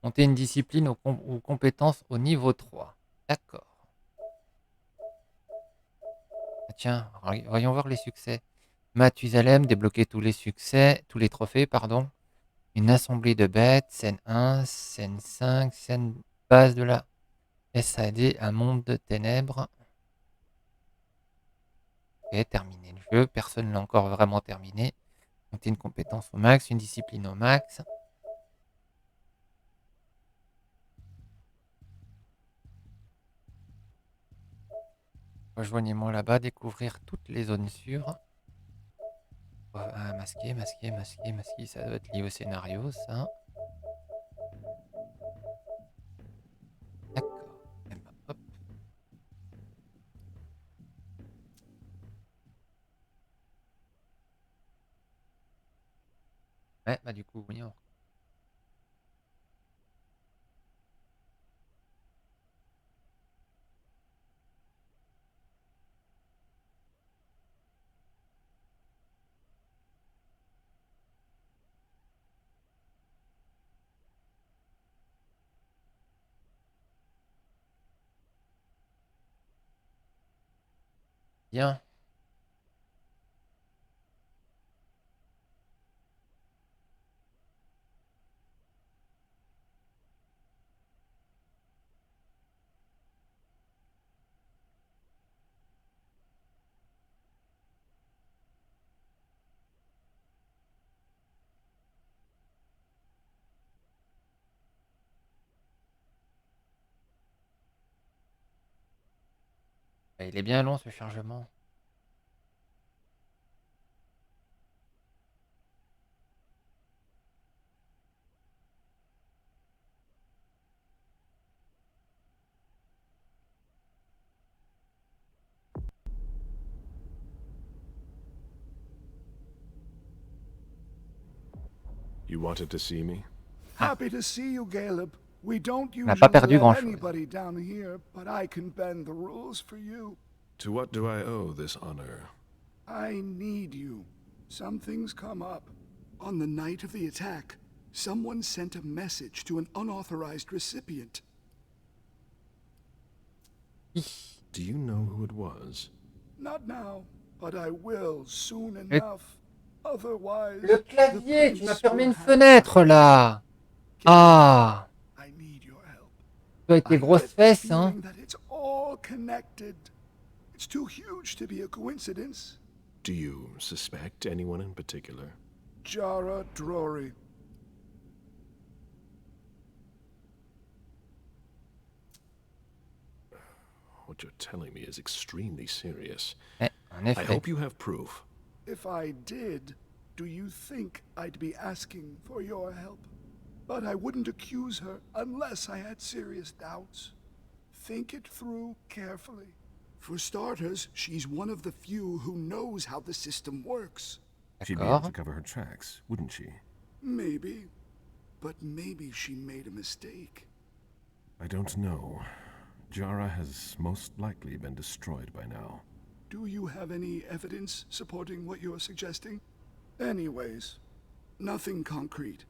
Monter une discipline ou compétences au niveau 3. D'accord. Ah, tiens, voyons voir les succès. Mathusalem, débloquer tous les succès, tous les trophées, pardon. Une assemblée de bêtes, scène 1, scène 5, scène base de la SAD, un monde de ténèbres. Ok, terminé le jeu. Personne ne l'a encore vraiment terminé. Monter une compétence au max, une discipline au max. Rejoignez-moi là-bas, découvrir toutes les zones sûres. Ah, masquer, ça doit être lié au scénario, ça. voyons. Bien. Bah, il est bien long ce chargement. You wanted to see me? Happy to see you, Caleb. We don't On n'a pas usually perdu let grand-chose. anybody down here, but I can bend the rules for you. To what do I owe this honor? I need you. Something's come up. On the night of the attack, someone sent a message to an unauthorized recipient. Do you know who it was? Not now, but I will soon Le- enough. Otherwise, Le the clavier, tu m'as prince fermé will une have fenêtre là. Ah, I need your help. toi avec tes I grosses get the fesses, hein. feeling that it's all connected. It's too huge to be a coincidence. Do you suspect anyone in particular? Jara Drory. What you're telling me is extremely serious. En I effet. hope you have proof. If I did, do you think I'd be asking for your help? But I wouldn't accuse her unless I had serious doubts. Think it through carefully. For starters, she's one of the few who knows how the system works. She'd be able to D'accord. cover her tracks, wouldn't she? Maybe. But maybe she made a mistake. I don't know. Jara has most likely been destroyed by now. Do you have any evidence supporting what you're suggesting? Anyways, nothing concrete.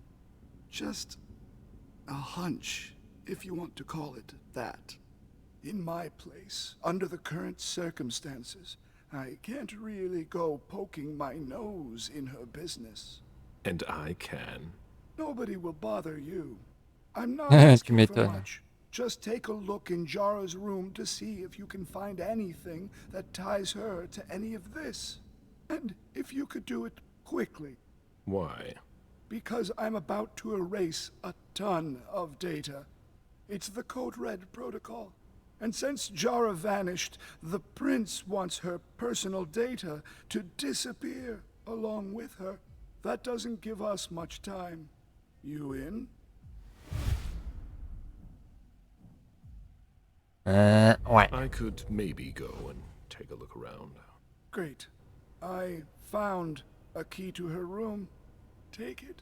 Just a hunch, if you want to call it that. In my place, under the current circumstances, I can't really go poking my nose in her business. And I can. Nobody will bother you. I'm not Tu asking for m'étonnes. much. Just take a look in Jara's room to see if you can find anything that ties her to any of this. And if you could do it quickly. Why? Because I'm about to erase a ton of data. It's the Code Red protocol. And since Jara vanished, the prince wants her personal data to disappear along with her. That doesn't give us much time. You in? Ouais. I could maybe go and take a look around. Great. I found a key to her room. Take it.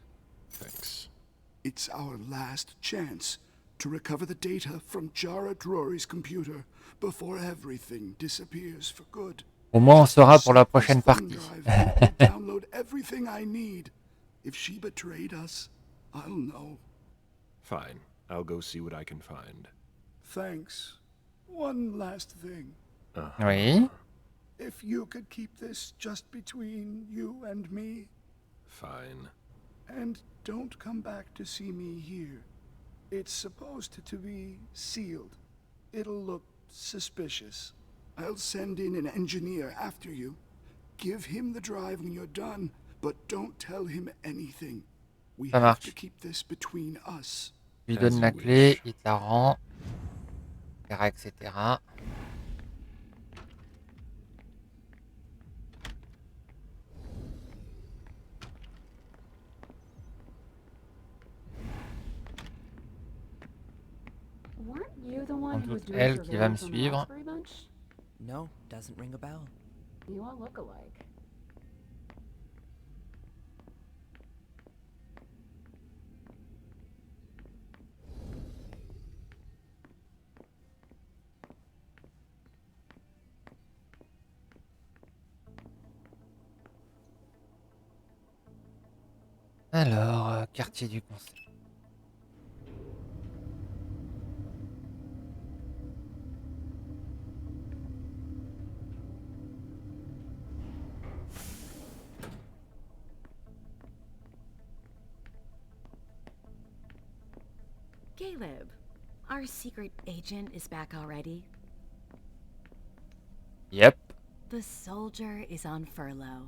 Thanks. It's our last chance to recover the data from Jara Drory's computer before everything disappears for good. Au moins, on saura pour la Set this prochaine thumb partie. drive, and download everything I need. If she betrayed us, I'll know. Fine. I'll go see what I can find. Thanks. One last thing. Oui. If you could keep this just between you and me, Fine. and don't come back to see me here. It's supposed to be sealed. It'll look suspicious. I'll send in an engineer after you. Give him the drive when you're done, but don't tell him anything. We Ça have to marche. keep this between us. Tu lui As donnes you la clé, wish. il te la rend, etc. etc. Weren't you the one Sans who was doute doing elle qui va me surveillance on the suivre. Roxbury bunch? No, doesn't ring a bell. You all look alike. Alors, quartier du conseil. Caleb, our secret agent is back already. Yep. The soldier is on furlough.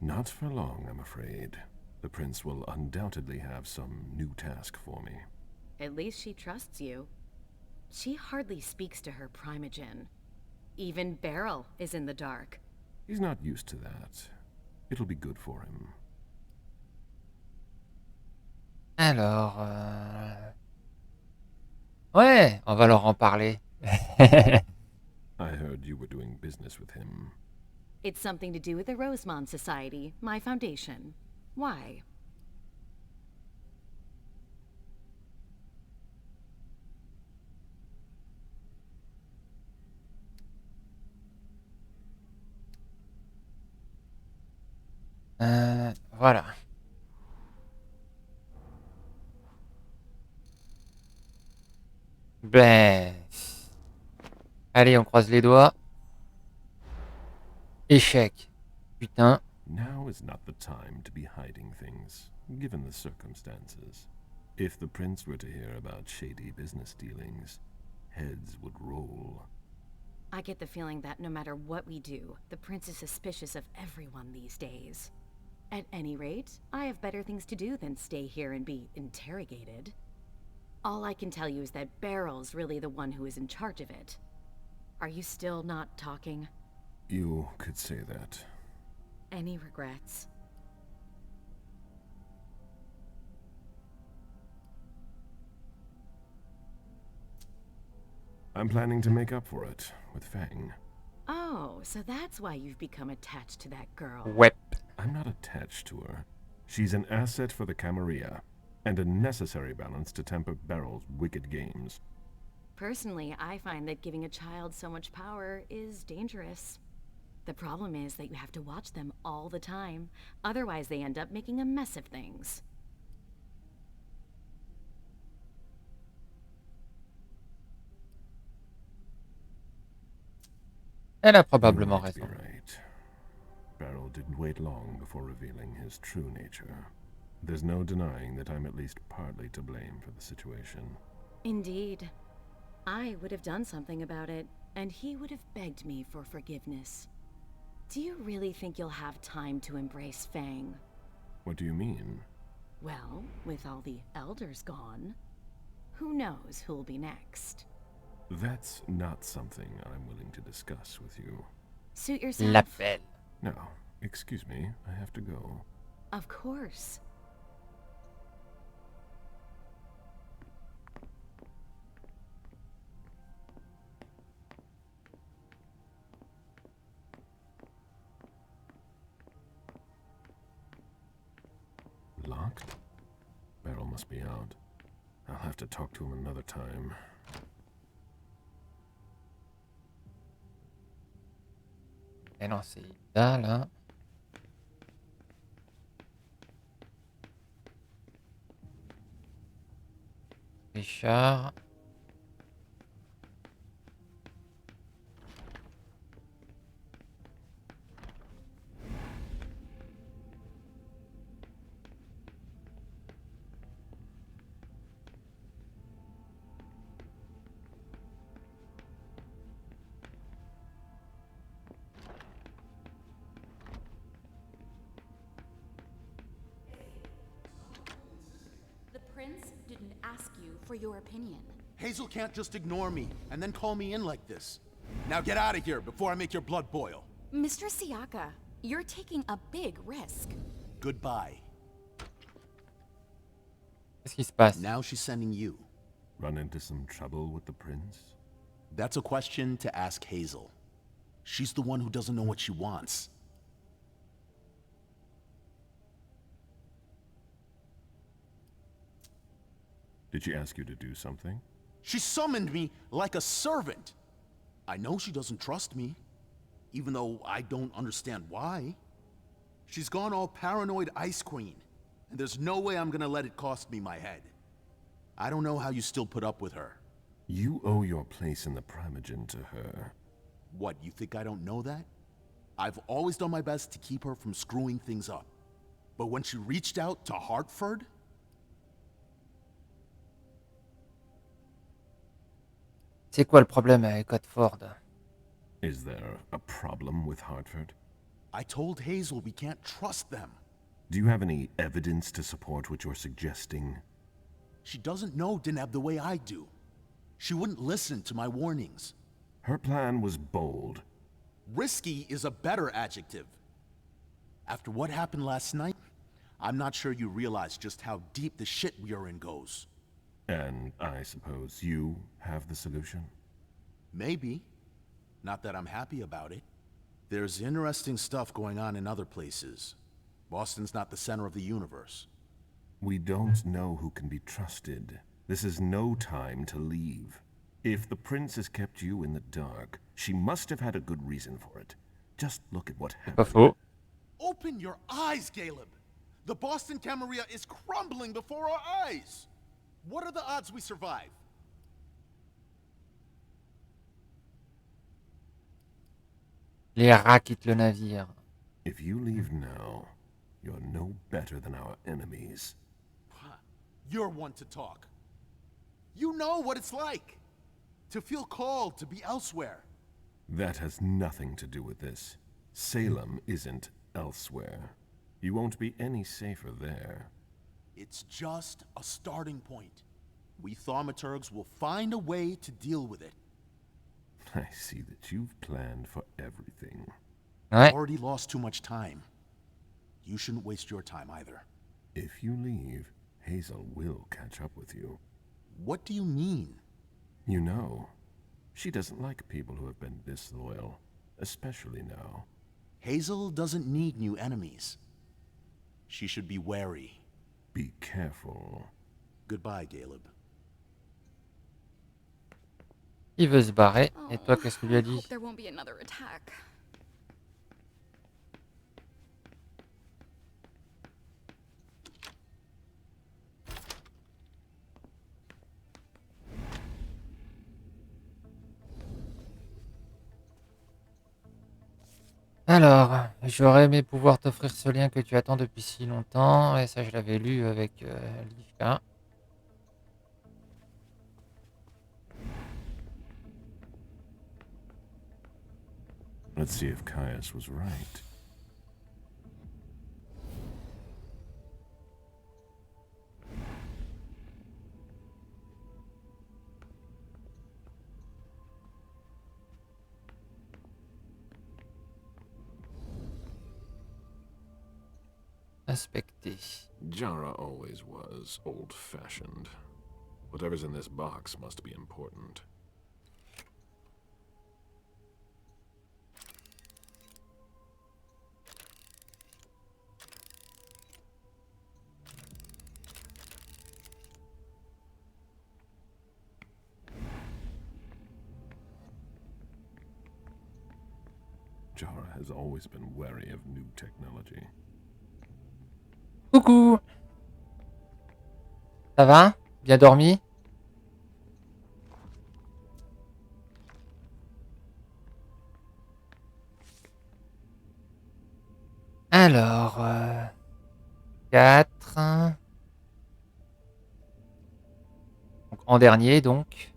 Not for long, I'm afraid. The prince will undoubtedly have some new task for me. At least she trusts you. She hardly speaks to her primogen. Even Beryl is in the dark. He's not used to that. It'll be good for him. Alors, ouais, on va leur en parler. I heard you were doing business with him. It's something to do with the Rosemont Society, my foundation. Why? Voilà. Ben... Allez, on croise les doigts. Échec. Putain. Now is not the time to be hiding things, given the circumstances. If the prince were to hear about shady business dealings, heads would roll. I get the feeling that no matter what we do, the prince is suspicious of everyone these days. At any rate, I have better things to do than stay here and be interrogated. All I can tell you is that Beryl's really the one who is in charge of it. Are you still not talking? You could say that. Any regrets? I'm planning to make up for it with Fang. Oh, so that's why you've become attached to that girl. Whip. I'm not attached to her. She's an asset for the Camarilla, and a necessary balance to temper Beryl's wicked games. Personally, I find that giving a child so much power is dangerous. The problem is that you have to watch them all the time. Otherwise, they end up making a mess of things. Elle a probablement You might be raison. right. Beryl didn't wait long before revealing his true nature. There's no denying that I'm at least partly to blame for the situation. Indeed. I would have done something about it, and he would have begged me for forgiveness. Do you really think you'll have time to embrace Fang? What do you mean? Well, with all the elders gone, who knows who'll be next? That's not something I'm willing to discuss with you. Suit yourself. L'appel. No, excuse me, I have to go. Of course. Locked? Beryl must be out. I'll have to talk to him another time. Et non, c'est là, là. Richard. The prince didn't ask you for your opinion. Hazel can't just ignore me and then call me in like this. Now get out of here before I make your blood boil. Mr. Siaka, you're taking a big risk. Goodbye. Qu'est-ce qui se passe? Now she's sending you. Run into some trouble with the prince? That's a question to ask Hazel. She's the one who doesn't know what she wants. Did she ask you to do something? She summoned me like a servant. I know she doesn't trust me, even though I don't understand why. She's gone all paranoid Ice Queen. and there's no way I'm gonna let it cost me my head. I don't know how you still put up with her. You owe your place in the Primogen to her. What, you think I don't know that? I've always done my best to keep her from screwing things up. But when she reached out to Hartford... C'est quoi le problème avec Hartford? Is there a problem with Hartford? I told Hazel we can't trust them. Do you have any evidence to support what you're suggesting? She doesn't know Deneb the way I do. She wouldn't listen to my warnings. Her plan was bold. Risky is a better adjective. After what happened last night, I'm not sure you realize just how deep the shit we are in goes. And I suppose you have the solution? Maybe. Not that I'm happy about it. There's interesting stuff going on in other places. Boston's not the center of the universe. We don't know who can be trusted. This is no time to leave. If the prince has kept you in the dark, she must have had a good reason for it. Just look at what happened. Pas faux. Open your eyes, Caleb! The Boston Camarilla is crumbling before our eyes! What are the odds we survive? Les rats quittent le navire. If you leave now, you're no better than our enemies. You're one to talk. You know what it's like to feel called to be elsewhere. That has nothing to do with this. Salem isn't elsewhere. You won't be any safer there. It's just a starting point. We thaumaturgs will find a way to deal with it. I see that you've planned for everything. Ouais. Already lost too much time. You shouldn't waste your time either. If you leave, Hazel will catch up with you. What do you mean? You know, she doesn't like people who have been disloyal, especially now. Hazel doesn't need new enemies. She should be wary. Be careful. Goodbye, Caleb. Il veut se barrer. Et toi, qu'est-ce que tu lui as dit? There won't be another attack. Alors, j'aurais aimé pouvoir t'offrir ce lien que tu attends depuis si longtemps. Et ça, je l'avais lu avec Livka. Let's see if Caius was right. Inspecter. Jara always was old-fashioned. Whatever's in this box must be important. Jara has always been wary of new technology. Coucou. Ça va? Bien dormi? Alors, 4. Donc, en dernier, donc.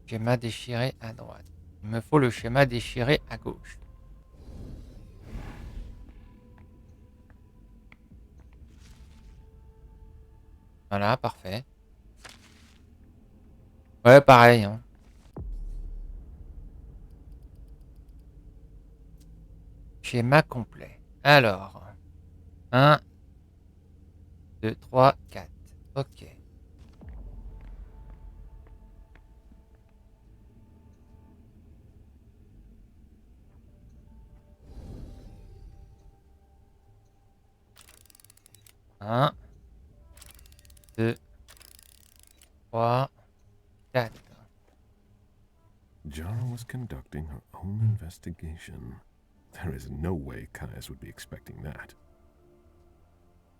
Schéma déchiré à droite. Il me faut le schéma déchiré à gauche. Voilà, parfait. Ouais, pareil. Hein. Schéma complet. Alors, 1, 2, 3, 4. Ok. Un, 2, 3, 4. Jara was conducting her own investigation. There is no way Caius would be expecting that.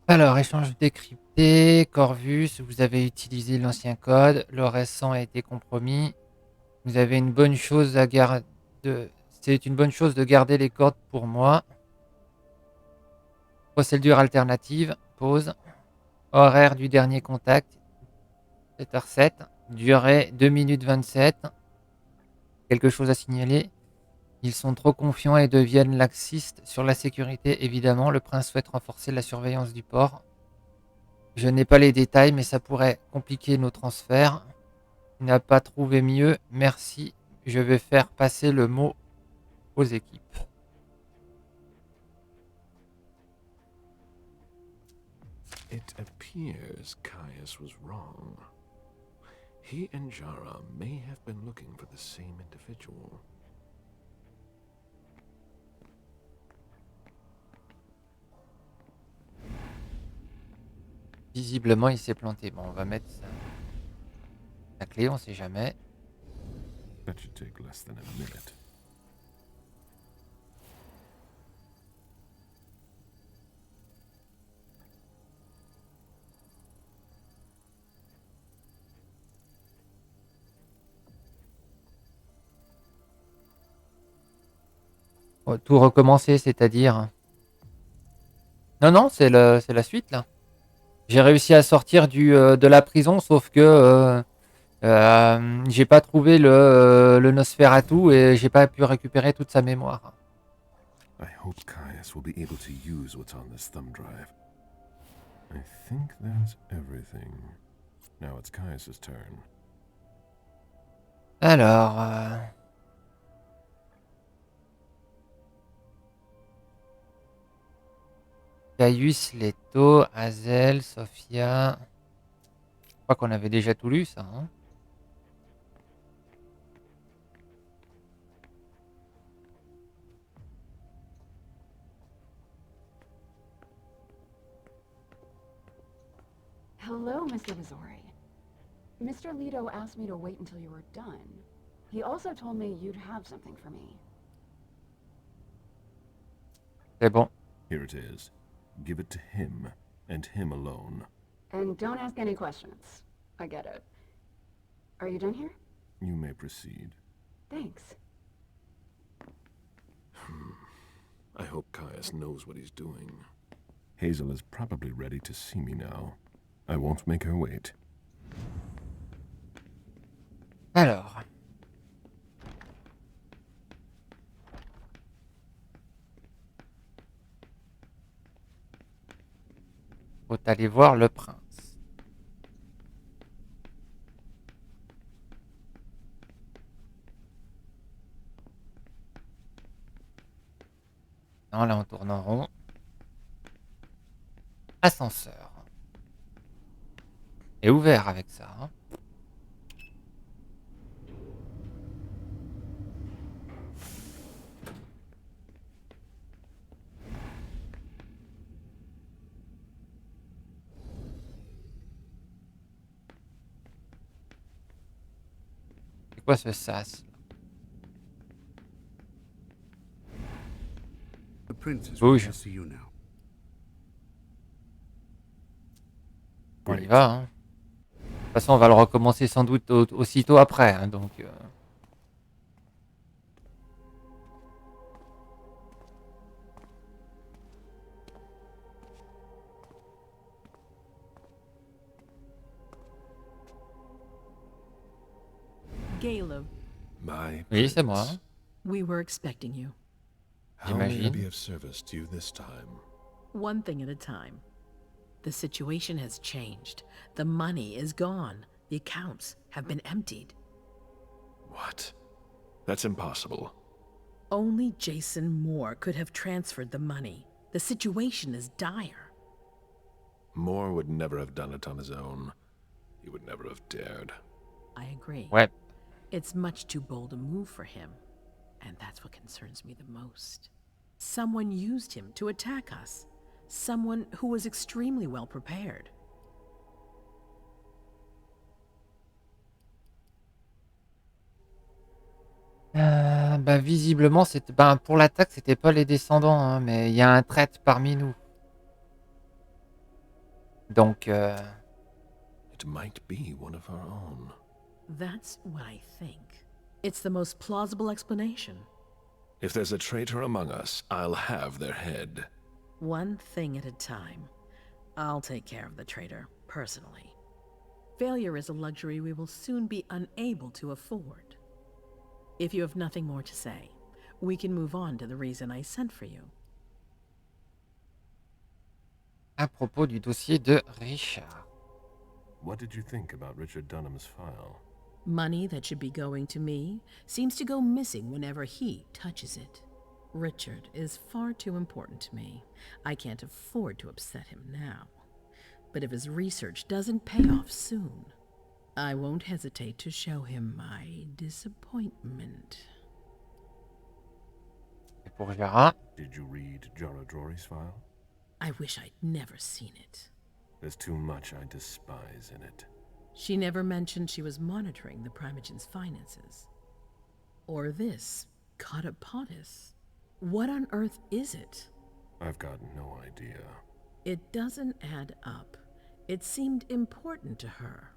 Alors, échange décrypté, Corvus, vous avez utilisé l'ancien code, le récent a été compromis. Vous avez une bonne chose à garder. C'est une bonne chose de garder les cordes pour moi. Procédure alternative, pause. Horaire du dernier contact, 7h07. Durée 2 minutes 27. Quelque chose à signaler. Ils sont trop confiants et deviennent laxistes sur la sécurité, évidemment. Le prince souhaite renforcer la surveillance du port. Je n'ai pas les détails, mais ça pourrait compliquer nos transferts. Il n'a pas trouvé mieux. Merci. Je vais faire passer le mot aux équipes. It appears Caius was wrong. He and Jara may have been looking for the same individual. Visiblement, il s'est planté. Bon, on va mettre la clé, on sait jamais. That should take less than a minute. Tout recommencer, c'est-à-dire... Non, non, c'est la suite, là. J'ai réussi à sortir de la prison, sauf que j'ai pas trouvé le Nosferatu et j'ai pas pu récupérer toute sa mémoire. I hope Caius will be able to use what's on this thumb drive. I think that's everything. Now it's Caius's turn. Alors... Caius, Leto, Hazel, Sophia... Je crois qu'on avait déjà tout lu, ça. Hein. Hello, Mr. Missouri. Mr. Leto asked me to wait until you were done. He also told me you'd have something for me. C'est bon. Here it is. Give it to him, and him alone. And don't ask any questions. I get it. Are you done here? You may proceed. Thanks. I hope Caius knows what he's doing. Hazel is probably ready to see me now. I won't make her wait. Alors... Faut aller voir le prince. Non, là on tourne en rond. Ascenseur. Et ouvert avec ça. Hein. C'est quoi ce sas? The princess Bouge. wants to see you now. On y va. Hein. De toute façon, on va le recommencer sans doute aussitôt après. Hein, donc... Caleb, My Oui, c'est moi. prince. Hein. we were expecting you. How may I J'imagine. be of service to you this time? One thing at a time. The situation has changed. The money is gone. The accounts have been emptied. What? That's impossible. Only Jason Moore could have transferred the money. The situation is dire. Moore would never have done it on his own. He would never have dared. I agree. Ouais. It's much too bold a move for him. And that's what concerns me the most. Someone used him to attack us. Someone who was extremely well prepared. Bah, visiblement, c'était, ben, pour l'attaque, c'était pas les descendants, hein, mais il y a un traître parmi nous. Donc, It might be one of our own. That's what I think. It's the most plausible explanation. If there's a traitor among us, I'll have their head. One thing at a time. I'll take care of the traitor, personally. Failure is a luxury we will soon be unable to afford. If you have nothing more to say, we can move on to the reason I sent for you. à propos du dossier de Richard. What did you think about Richard Dunham's file? Money that should be going to me seems to go missing whenever he touches it. Richard is far too important to me. I can't afford to upset him now. But if his research doesn't pay off soon, I won't hesitate to show him my disappointment. Et pour Jara, Did you read Jara Drory's file? I wish I'd never seen it. There's too much I despise in it. She never mentioned she was monitoring the Primogen's finances. Or this, Catapotis. What on earth is it? I've got no idea. It doesn't add up. It seemed important to her.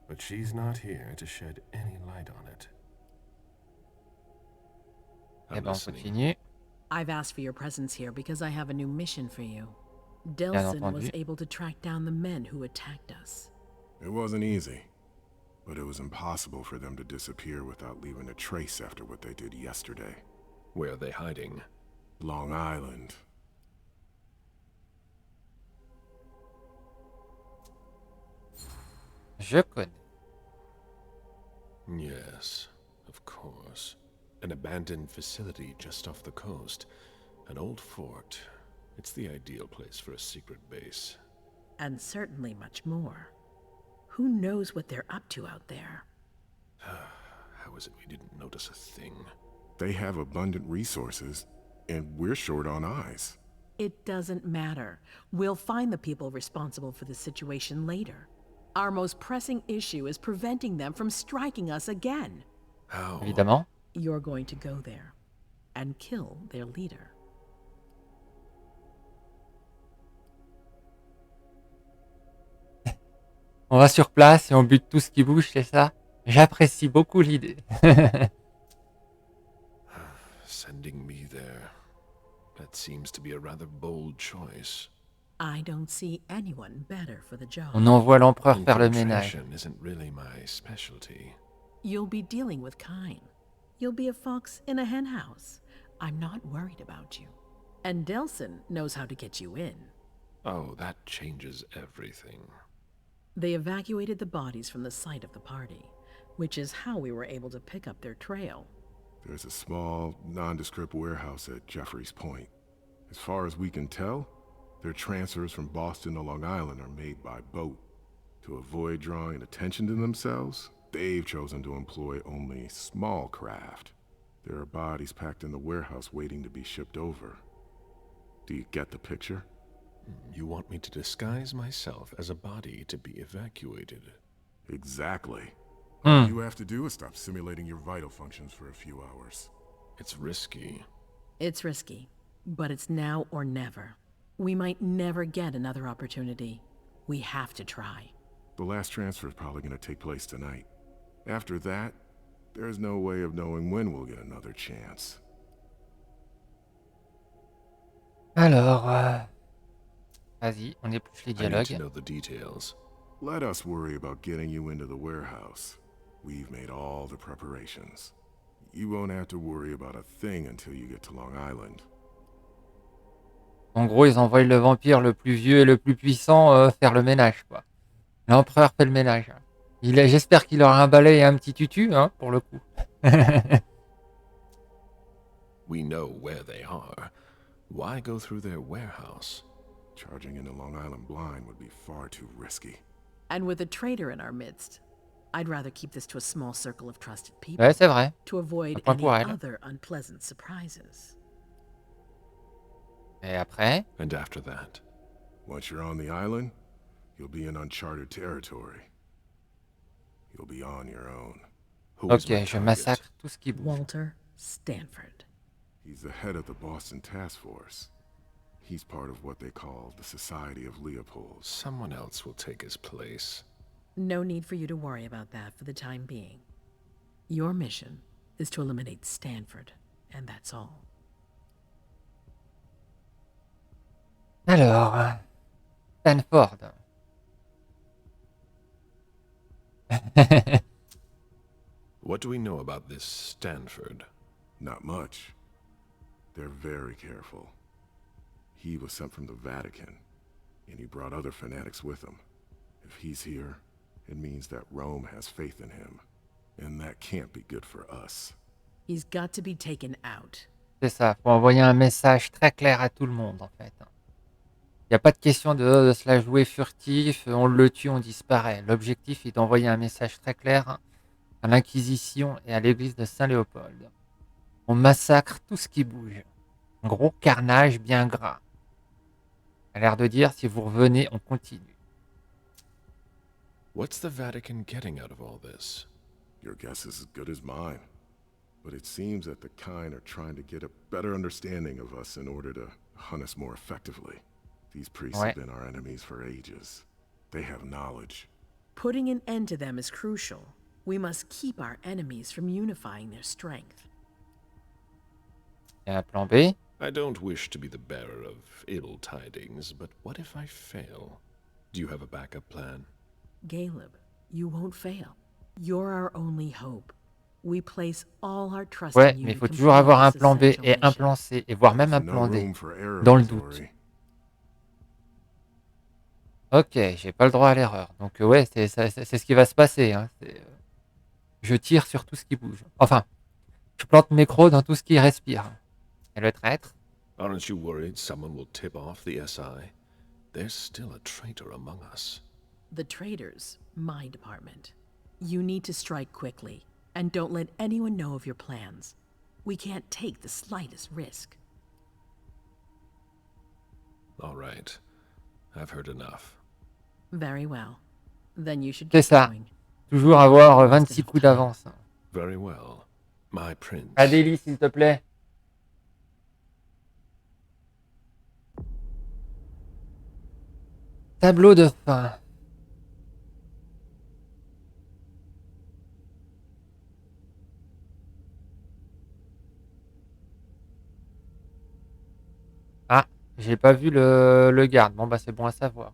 But she's not here to shed any light on it. eh ben, on continue. I've asked for your presence here because I have a new mission for you. Delson was able to track down the men who attacked us. It wasn't easy, but it was impossible for them to disappear without leaving a trace after what they did yesterday. Where are they hiding? Long Island. Je connais. Yes, of course. An abandoned facility just off the coast. An old fort. It's the ideal place for a secret base. And certainly much more. Who knows what they're up to out there? How is it we didn't notice a thing? They have abundant resources, and we're short on eyes. It doesn't matter. We'll find the people responsible for the situation later. Our most pressing issue is preventing them from striking us again. How? Évidemment. You're going to go there and kill their leader. On va sur place et on bute tout ce qui bouge, c'est ça? J'apprécie beaucoup l'idée. Sending me there. That seems to be a rather bold choice. I don't see anyone better for the job. On envoie l'empereur faire le ménage. Infiltration isn't really my specialty. You'll be dealing with Kine. You'll be a fox in a henhouse. I'm not worried about you. And Delson knows how to get you in. Oh, that changes everything. They evacuated the bodies from the site of the party, which is how we were able to pick up their trail. There's a small, nondescript warehouse at Jeffrey's Point. As far as we can tell, their transfers from Boston to Long Island are made by boat. To avoid drawing attention to themselves, they've chosen to employ only small craft. There are bodies packed in the warehouse waiting to be shipped over. Do you get the picture? You want me to disguise myself as a body to be evacuated? Exactly. All you have to do is stop simulating your vital functions for a few hours. It's risky. It's risky, but it's now or never. We might never get another opportunity. We have to try. The last transfer is probably going to take place tonight. After that, there's no way of knowing when we'll get another chance. Alors, vas-y, on épluche les I need to dialogues. know the details. Let us worry about getting you into the warehouse. We've made all the preparations. You won't have to worry about a thing until you get to Long Island. En gros, ils envoient le vampire le plus vieux et le plus puissant faire le ménage, quoi. L'empereur fait le ménage. J'espère qu'il aura un balai et un petit tutu, hein, pour le coup. We know where they are. Why go through their warehouse? Charging into Long Island blind would be far too risky. And with a traitor in our midst, I'd rather keep this to a small circle of trusted people. Ouais, c'est vrai. To avoid Un point any pour elle. other unpleasant surprises. Et après? And after that? Once you're on the island, you'll be in uncharted territory. You'll be on your own. Ok, je massacre tout ce qui bouge. Walter, Stanford. He's the head of the Boston Task Force. He's part of what they call the Society of Leopold. Someone else will take his place. No need for you to worry about that for the time being. Your mission is to eliminate Stanford, and that's all. Alors, Stanford. What do we know about this Stanford? Not much. They're very careful. He was sent from the Vatican, and he brought other fanatics with him. If he's here, it means that Rome has faith in him, and that can't be good for us. He's got to be taken out. C'est ça, faut envoyer un message très clair à tout le monde en fait. Il n'y a pas de question de se la jouer furtif, on le tue, on disparaît. L'objectif est d'envoyer un message très clair à l'Inquisition et à l'église de Saint-Léopold. On massacre tout ce qui bouge. Un gros carnage bien gras. A l'air de dire, si vous revenez, on continue. What's the Vatican getting out of all this? Your guess is as good as mine. But it seems that the kind are trying to get a better understanding of us in order to hunt us more effectively. These priests have been our enemies for ages. They have knowledge. Putting an end to them is crucial. We must keep our enemies from unifying their strength. Il y a un plan B. I don't wish to be the bearer of ill tidings, but what if I fail? Do you have a backup plan? Caleb, you won't fail. You're our only hope. We place all our trust Ouais, in you mais il to faut toujours complete avoir un this plan B essential et un mission. plan C, et voire même un There's plan no D, room for error, dans le Miss doute. Ori. Ok, j'ai pas le droit à l'erreur. Donc ouais, c'est ce qui va se passer. Hein. Je tire sur tout ce qui bouge. Enfin, je plante mes crocs dans tout ce qui respire. Et le traître? Aren't you worried someone will tip off the SI? There's still a traitor among us. The traitors, my department. You need to strike quickly, and don't let anyone know of your plans. We can't take the slightest risk. All right. I've heard enough. Very well. Then you should C'est get ça. going. Toujours avoir 26 coups d'avance. Very well. My prince. Adélie, s'il te plaît. Tableau de fin. Ah, j'ai pas vu le garde. Bon, bah c'est bon à savoir.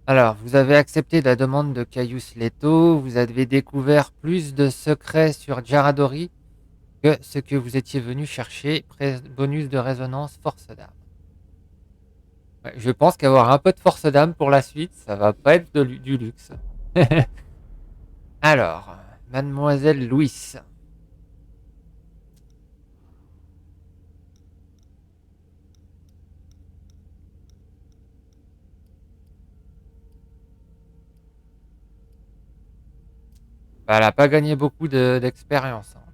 Alors, vous avez accepté la demande de Caius Leto. Vous avez découvert plus de secrets sur Jaradori que ce que vous étiez venu chercher. Bonus de résonance, force d'âme. Ouais, je pense qu'avoir un peu de force d'âme pour la suite, ça va pas être du luxe. Alors, Mademoiselle Louise. Bah, elle n'a pas gagné beaucoup d'expérience. Hein.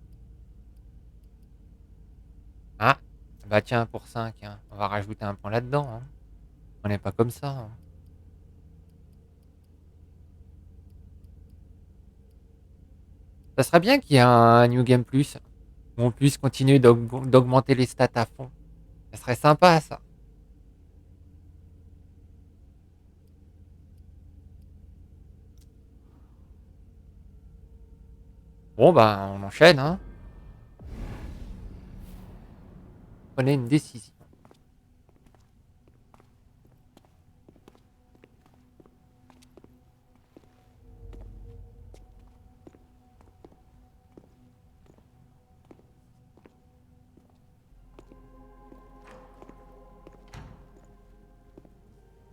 Ah, bah tiens, pour 5, hein. On va rajouter un point là-dedans. Hein. On n'est pas comme ça. Hein. Ça serait bien qu'il y ait un New Game Plus, où on puisse continuer d'augmenter les stats à fond. Ça serait sympa, ça. Bon, bah, on enchaîne, hein. Prenez une décision.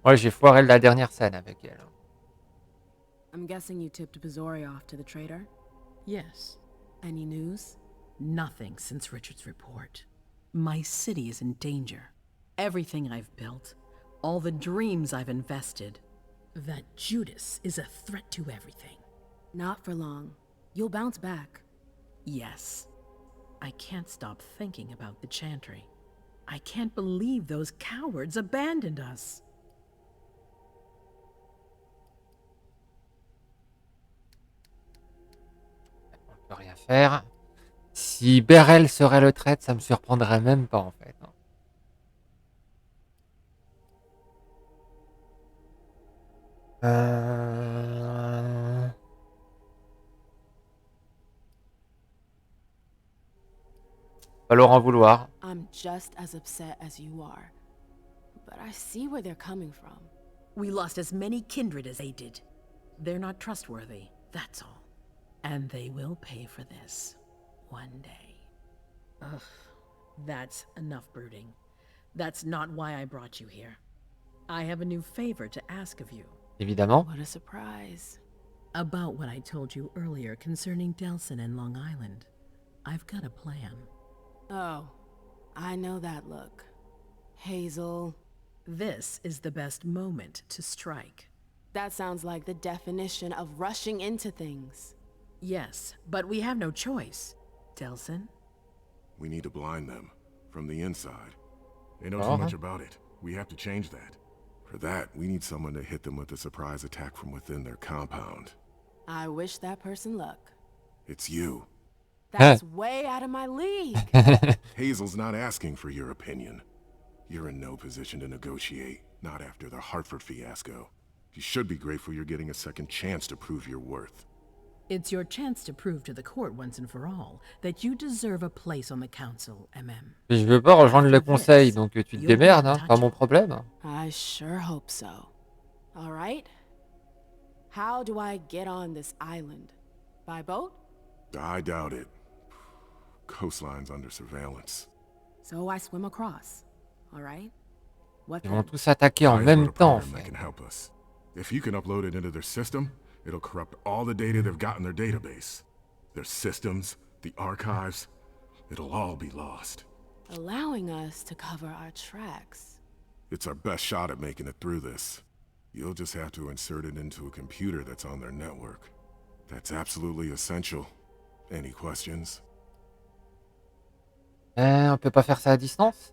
Ouais, j'ai foiré la dernière scène avec elle. I'm guessing you tipped Bizori off to the traitor? Yes. Any news? Nothing since Richard's report. My city is in danger. Everything I've built, all the dreams I've invested. That Judas is a threat to everything. Not for long. You'll bounce back. Yes. I can't stop thinking about the Chantry. I can't believe those cowards abandoned us. On peut rien faire. Si Beryl serait le traître, ça me surprendrait même pas en fait. Pas leur en vouloir. I'm just as upset as you are, but I see where they're coming from. We lost as many kindred as they did. They're not trustworthy, that's all. And they will pay for this. One day. Ugh. That's enough brooding. That's not why I brought you here. I have a new favor to ask of you. Évidemment. What a surprise. About what I told you earlier concerning Delson and Long Island. I've got a plan. Oh, I know that look. Hazel. This is the best moment to strike. That sounds like the definition of rushing into things. Yes, but we have no choice. Delson? We need to blind them from the inside. They know too much about it. We have to change that. For that, we need someone to hit them with a surprise attack from within their compound. I wish that person luck. It's you. That's way out of my league. Hazel's not asking for your opinion. You're in no position to negotiate, not after the Hartford fiasco. You should be grateful you're getting a second chance to prove your worth. It's your chance to prove to the court once and for all that you deserve a place on the council, MM. Je veux pas rejoindre le conseil, donc tu te démerdes, hein, pas mon problème. I sure hope so. All right. How do I get on this island? By boat? I doubt it. Coastline's under surveillance. So I swim across. All right. What Ils vont tous attaquer en même temps, en fait. Can help us. If you can upload it into their system, it'll corrupt all the data they've got in their database. Their systems, the archives, it'll all be lost. Allowing us to cover our tracks. It's our best shot at making it through this. You'll just have to insert it into a computer that's on their network. That's absolutely essential. Any questions? On peut pas faire ça à distance?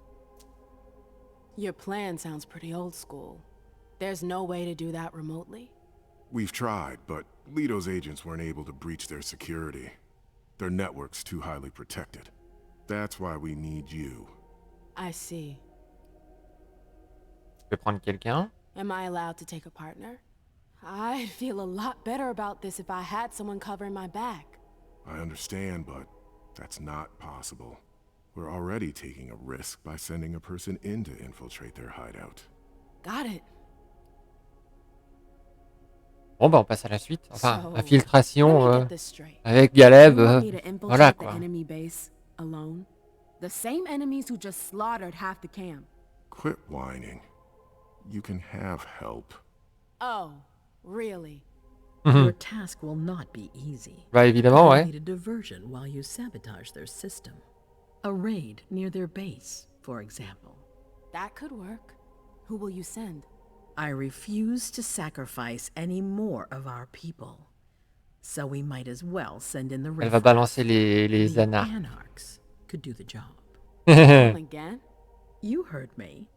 Your plan sounds pretty old school. There's no way to do that remotely? We've tried, but Leto's agents weren't able to breach their security. Their network's too highly protected. That's why we need you. I see. Je peux prendre quelqu'un? Am I allowed to take a partner? I'd feel a lot better about this if I had someone covering my back. I understand, but that's not possible. We're already taking a risk by sending a person in to infiltrate their hideout. Got it. Bon, bah on passe à la suite. Enfin, So, infiltration let me get this straight. avec Galeb. You want me to infiltrate Voilà the quoi. enemy base alone? The same enemies who just slaughtered half the camp. Quit whining. You can have help. Oh, really? Your task will not be easy. Bah évidemment, You'll ouais. need a diversion while you sabotage their system. A raid near their base, for example. That could work. Who will you send? I refuse to sacrifice any more of our people. So we might as well send in the Elle va balancer les The anarches. anarchs could do the job. Again? You heard me.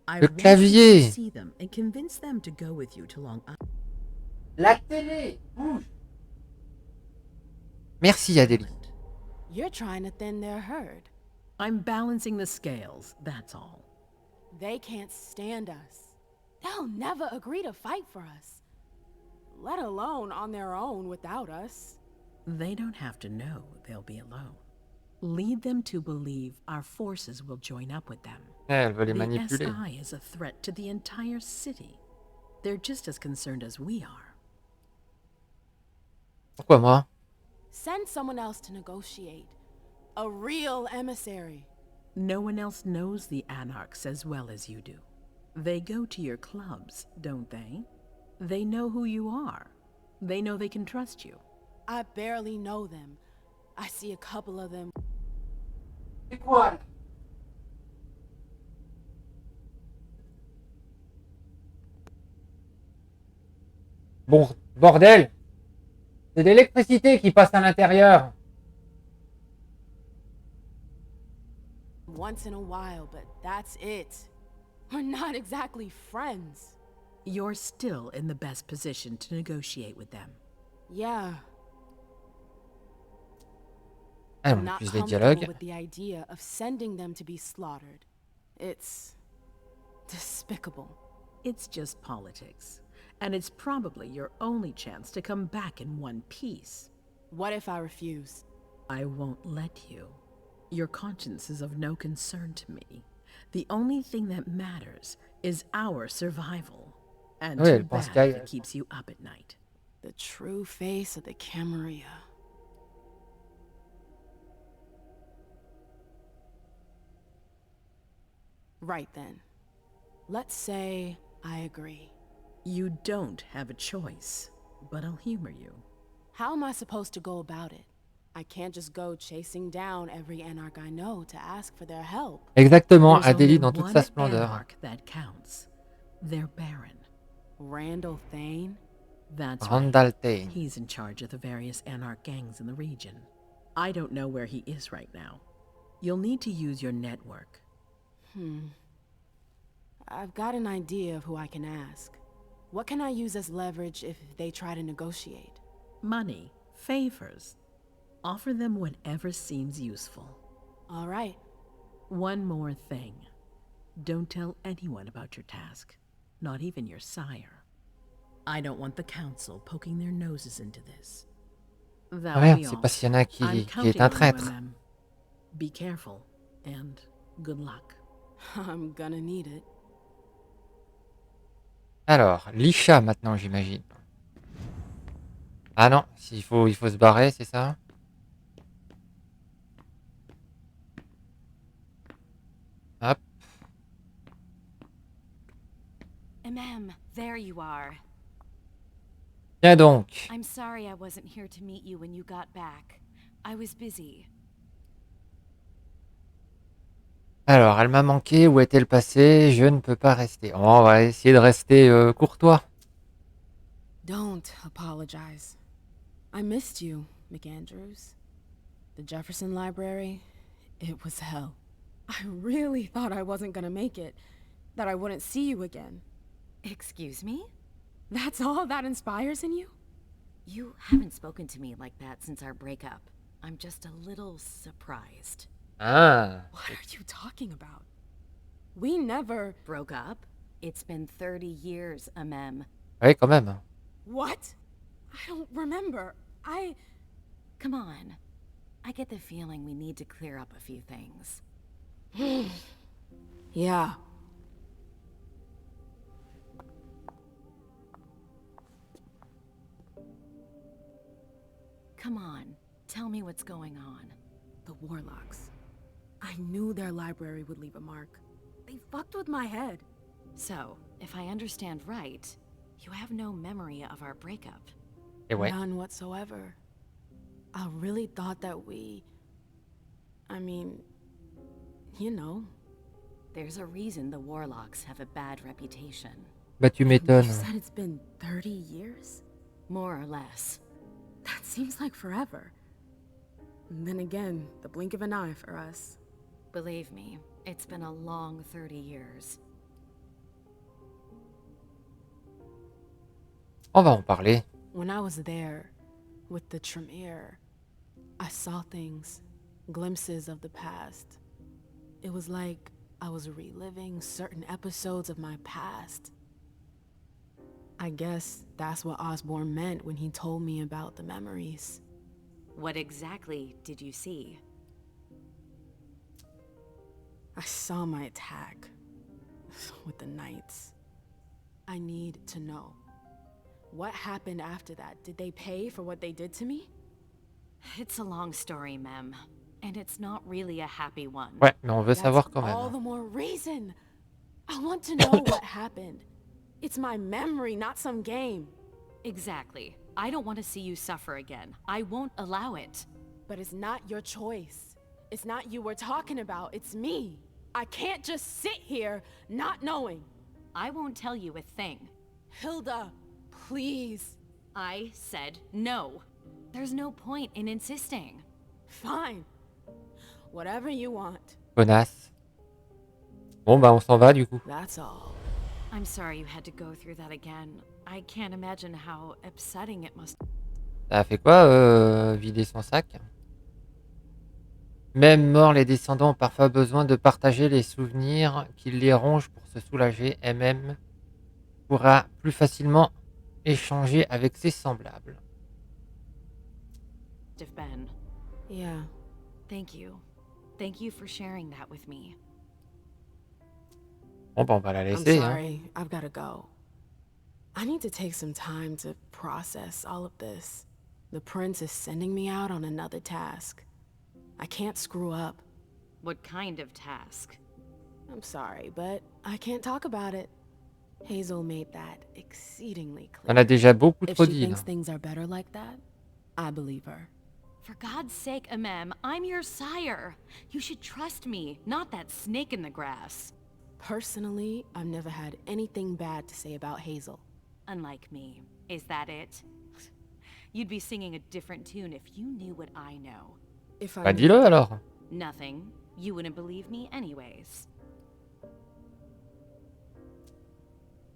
I Le want you clavier. to see them and convince them to go with you to Long Island. La télé bouge. Merci Adélie. You're trying to thin their herd. I'm balancing the scales, that's all. They can't stand us. They'll never agree to fight for us. Let alone on their own without us. They don't have to know they'll be alone. Lead them to believe our forces will join up with them. Elle veut les The manipuler. SI is a threat to the entire city. They're just as concerned as we are. Pourquoi moi? Send someone else to negotiate. A real emissary. No one else knows the anarchs as well as you do. They go to your clubs, don't they? They know who you are. They know they can trust you. I barely know them. I see a couple of them. C'est quoi? Bon, bordel! C'est de l'électricité qui passe à l'intérieur. Once in a while, but that's it. We're not exactly friends. You're still in the best position to negotiate with them. Yeah. Ah, I'm on a not plus des comfortable dialogues. with the idea of sending them to be slaughtered. It's despicable. It's just politics. And it's probably your only chance to come back in one piece. What if I refuse? I won't let you. Your conscience is of no concern to me. The only thing that matters is our survival. And Oui, too elle pense bad qu'à... if it keeps you up at night. The true face of the Camarilla. Right then. Let's say I agree. You don't have a choice, but I'll humor you. How am I supposed to go about it? I can't just go chasing down every Anarch I know to ask for their help. Exactement, There's only Adélie dans toute sa one splendeur. Anarch that counts. Their Baron. Randall Thane? That's Randall right. Thane. He's in charge of the various Anarch gangs in the region. I don't know where he is right now. You'll need to use your network. I've got an idea of who I can ask. What can I use as leverage if they try to negotiate? Money, favors. Offer them whatever seems useful. All right. One more thing. Don't tell anyone about your task, not even your sire. I don't want the council poking their noses into this. That'll Ouais, be c'est all. pas s'il y en a qui I'm est counting un on you, traître. MM. Be careful, and good luck. I'm gonna need it. Alors, Lisha maintenant, j'imagine. Ah non, il faut se barrer, c'est ça? Hop. There you are. Tiens donc. I'm sorry I wasn't here to meet you when you got back. I was busy. Alors, elle m'a manqué. Où est-elle passée? Je ne peux pas rester. Oh, on va essayer de rester courtois. Don't apologize. I missed you, McAndrews. The Jefferson Library, it was hell. I really thought I wasn't gonna make it, that I wouldn't see you again. Excuse me? That's all that inspires in you? You haven't spoken to me like that since our breakup. I'm just a little surprised. Ah. What are you talking about? We never... Broke up? It's been 30 years, Amem. Oui, quand même. What? I don't remember. Come on. I get the feeling we need to clear up a few things. Yeah. Come on, tell me what's going on. The Warlocks. I knew their library would leave a mark. They fucked with my head. So, if I understand right, you have no memory of our breakup. Et ouais. None whatsoever. I really thought that I mean, you know. There's a reason the Warlocks have a bad reputation. Bah tu You m'étonnes. said it's been 30 years? More or less. That seems like forever. And then again, the blink of an eye for us. Believe me, it's been a long 30 years. On va en parler. When I was there, with the Tremere, I saw things, glimpses of the past. It was like I was reliving certain episodes of my past. I guess that's what Osborn meant when he told me about the memories. What exactly did you see? I saw my attack with the Knights. I need to know. What happened after that? Did they pay for what they did to me? It's a long story, Mem. And it's not really a happy one. Ouais, mais on veut savoir quand All même. the more reason. I want to know what happened. It's my memory, not some game. Exactly. I don't want to see you suffer again. I won't allow it. But it's not your choice. It's not you we're talking about, it's me. I can't just sit here not knowing. I won't tell you a thing. Hilda, please. I said no. There's no point in insisting. Fine. Whatever you want. Connasse. Bon bah on s'en va du coup. That's all. I'm sorry you had to go through that again. I can't imagine how upsetting it must... Ça a fait quoi, vider son sac? Même morts, les descendants ont parfois besoin de partager les souvenirs qui les rongent pour se soulager. MM pourra plus facilement échanger avec ses semblables. Ben. Yeah. Thank you. Thank you for sharing that with me. Bon, ben, on va la I'm laisser, hein. sorry. I've got to go. I need to take some time to process all of this. The prince is sending me out on another task. I can't screw up. What kind of task? I'm sorry, but I can't talk about it. Hazel made that exceedingly clear. On a déjà beaucoup If trop she dit, thinks là. things are better like that, I believe her. For God's sake, Amem, I'm your sire. You should trust me, not that snake in the grass. Personally, I've never had anything bad to say about Hazel. Unlike me. Is that it? You'd be singing a different tune if you knew what I know. If I Bah dis-le alors. Nothing. You wouldn't believe me anyways.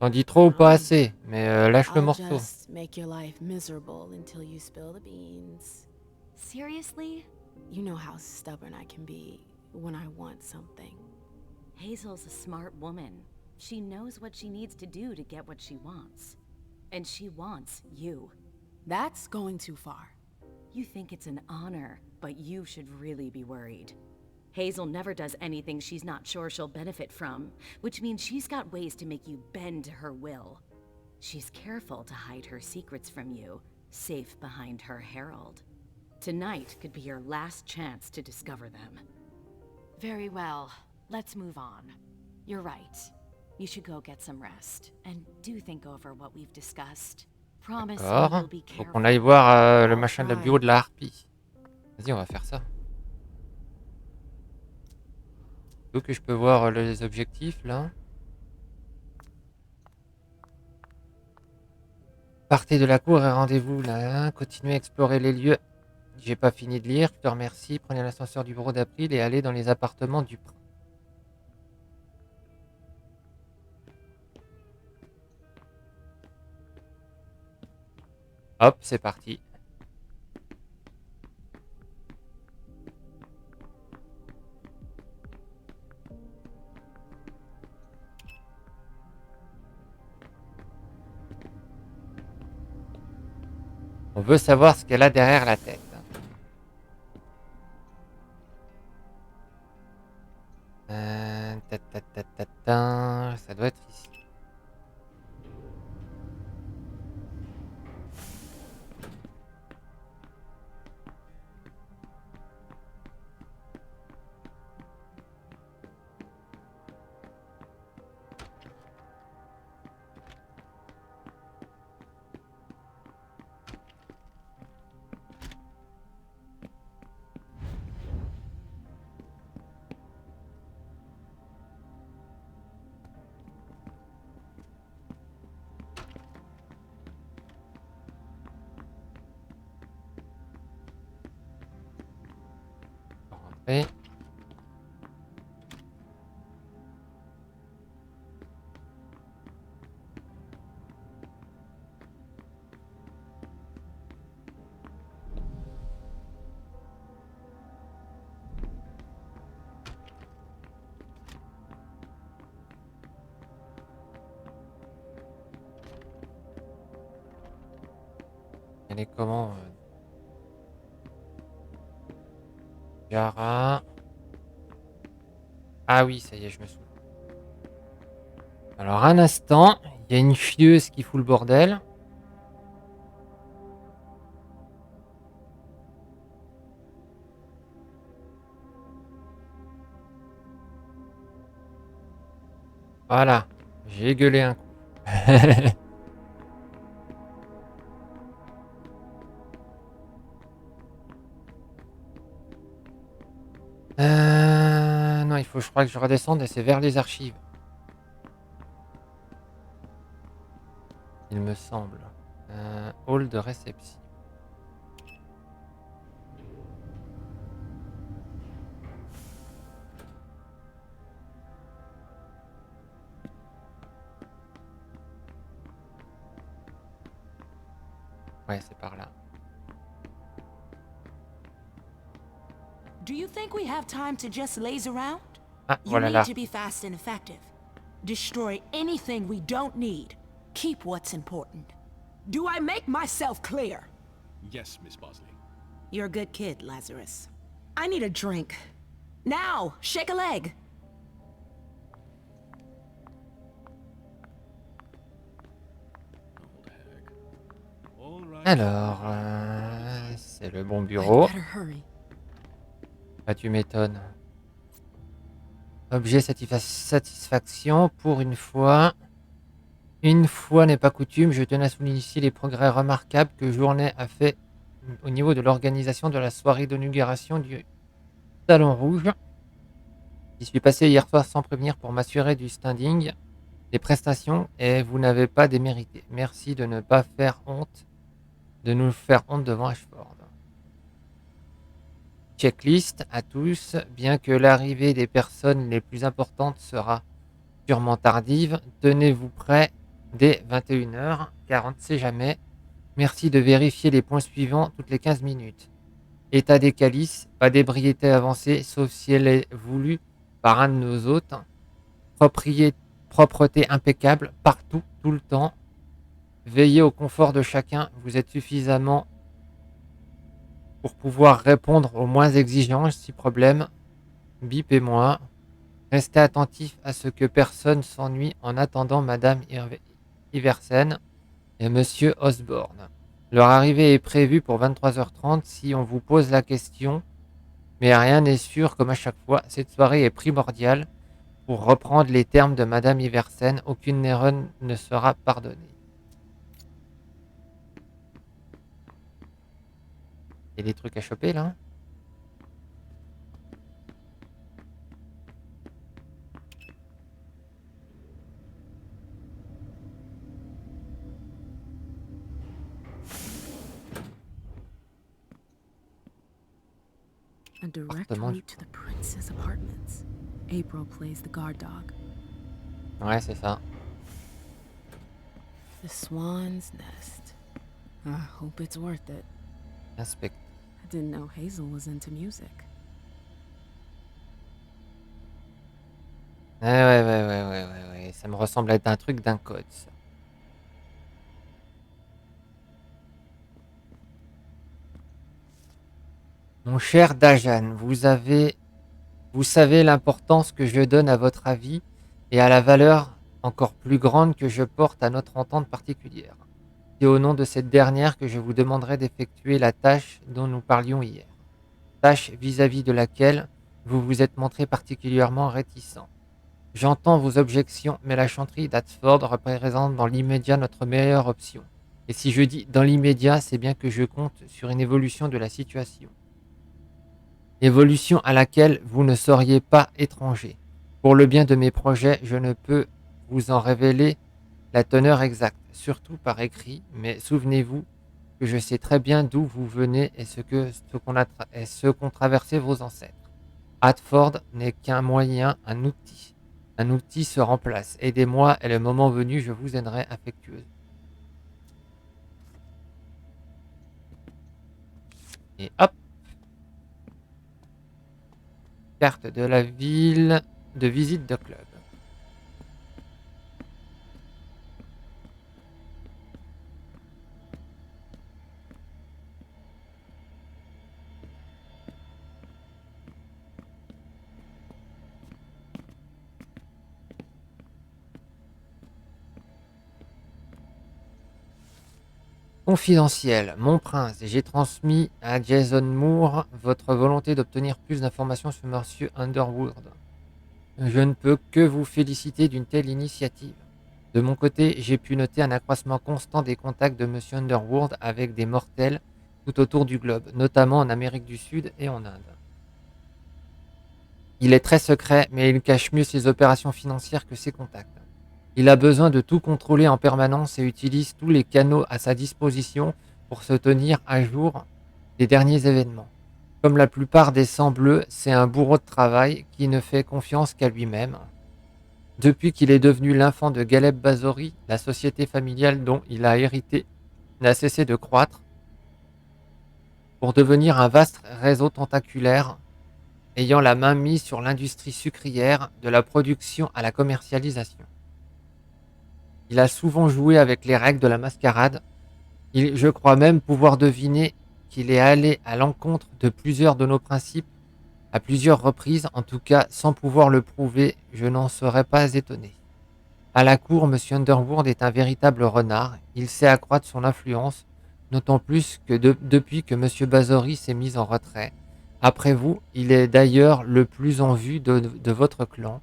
T'en dis trop ou pas assez, mais lâche le I'll morceau. just make your life miserable until you spill the beans. Seriously? You know how stubborn I can be when I want something. Hazel's a smart woman. She knows what she needs to do to get what she wants. And she wants you. That's going too far. You think it's an honor, but you should really be worried. Hazel never does anything she's not sure she'll benefit from, which means she's got ways to make you bend to her will. She's careful to hide her secrets from you, safe behind her herald. Tonight could be your last chance to discover them. Very well. Let's move on. You're right. You should go get some rest, and do think over what we've discussed. Promise me D'accord. you'll be Faut careful. qu'on aille voir le machin de la bureau de la harpie. Vas-y, on va faire ça. Donc que je peux voir les objectifs là. Partez de la cour et rendez-vous là. Continuez à explorer les lieux. J'ai pas fini de lire, je te remercie. Prenez l'ascenseur du bureau d'April et allez dans les appartements du prince. Hop, c'est parti. On veut savoir ce qu'elle a derrière la tête. Ça doit être ici. Rentrer. Elle est comment Yara. Ah oui, ça y est, je me souviens. Alors, un instant, il y a une fieuse qui fout le bordel. Voilà, j'ai gueulé un coup. Non, il faut, je crois que je redescende et c'est vers les archives. Il me semble. Hall de réception. Ouais, c'est par là. Do you think we have time to just laze around? Ah, You voilà need là. to be fast and effective. Destroy anything we don't need. Keep what's important. Do I make myself clear? Yes, Miss Bosley. You're a good kid, Lazarus. I need a drink. Now, shake a leg. Alors, c'est le bon bureau. Ah, tu m'étonnes. Objet satisfaction pour une fois. Une fois n'est pas coutume, je tenais à souligner ici les progrès remarquables que Journée a fait au niveau de l'organisation de la soirée d'inauguration du Salon Rouge. J'y suis passé hier soir sans prévenir pour m'assurer du standing des prestations et vous n'avez pas démérité. Merci de ne pas faire honte, de nous faire honte devant Ashford. Checklist à tous, bien que l'arrivée des personnes les plus importantes sera sûrement tardive, tenez-vous prêts dès 21h, car on ne sait jamais. Merci de vérifier les points suivants toutes les 15 minutes. État des calices, pas d'ébriété avancée, sauf si elle est voulue par un de nos hôtes. Propreté impeccable, partout, tout le temps. Veillez au confort de chacun, vous êtes suffisamment pour pouvoir répondre aux moins exigeants si problème. Bipez-moi. Restez attentif à ce que personne s'ennuie en attendant Madame Iversen et Monsieur Osborne. Leur arrivée est prévue pour 23h30 si on vous pose la question, mais rien n'est sûr comme à chaque fois. Cette soirée est primordiale. Pour reprendre les termes de Madame Iversen, aucune erreur ne sera pardonnée. Il y a des trucs à choper là? A direct route to the prince's apartments. April plays the guard dog. Ouais, c'est ça. The swan's nest. I hope it's worth it. Inspecte. I didn't know Hazel was into music. Ouais. Ça me ressemble à être un truc d'un code, ça. Mon cher Dajan, vous savez l'importance que je donne à votre avis et à la valeur encore plus grande que je porte à notre entente particulière. C'est au nom de cette dernière que je vous demanderai d'effectuer la tâche dont nous parlions hier. Tâche vis-à-vis de laquelle vous vous êtes montré particulièrement réticent. J'entends vos objections, mais la chanterie d'Hatford représente dans l'immédiat notre meilleure option. Et si je dis dans l'immédiat, c'est bien que je compte sur une évolution de la situation. Évolution à laquelle vous ne seriez pas étranger. Pour le bien de mes projets, je ne peux vous en révéler la teneur exacte, surtout par écrit, mais souvenez-vous que je sais très bien d'où vous venez et ce qu'ont traversé vos ancêtres. Hatford n'est qu'un moyen, un outil. Un outil se remplace. Aidez-moi et le moment venu, je vous aiderai affectueuse. Et hop! Carte de la ville de visite de club. Confidentiel, mon prince, j'ai transmis à Jason Moore votre volonté d'obtenir plus d'informations sur Monsieur Underwood. Je ne peux que vous féliciter d'une telle initiative. De mon côté, j'ai pu noter un accroissement constant des contacts de Monsieur Underwood avec des mortels tout autour du globe, notamment en Amérique du Sud et en Inde. Il est très secret, mais il cache mieux ses opérations financières que ses contacts. Il a besoin de tout contrôler en permanence et utilise tous les canaux à sa disposition pour se tenir à jour des derniers événements. Comme la plupart des sangs bleus, c'est un bourreau de travail qui ne fait confiance qu'à lui-même. Depuis qu'il est devenu l'enfant de Galeb Bazori, la société familiale dont il a hérité n'a cessé de croître pour devenir un vaste réseau tentaculaire ayant la main mise sur l'industrie sucrière, de la production à la commercialisation. Il a souvent joué avec les règles de la mascarade. Je crois même pouvoir deviner qu'il est allé à l'encontre de plusieurs de nos principes à plusieurs reprises, en tout cas sans pouvoir le prouver, je n'en serais pas étonné. À la cour, M. Underwood est un véritable renard. Il sait accroître son influence, d'autant plus que depuis que M. Bathory s'est mis en retrait. Après vous, il est d'ailleurs le plus en vue de votre clan,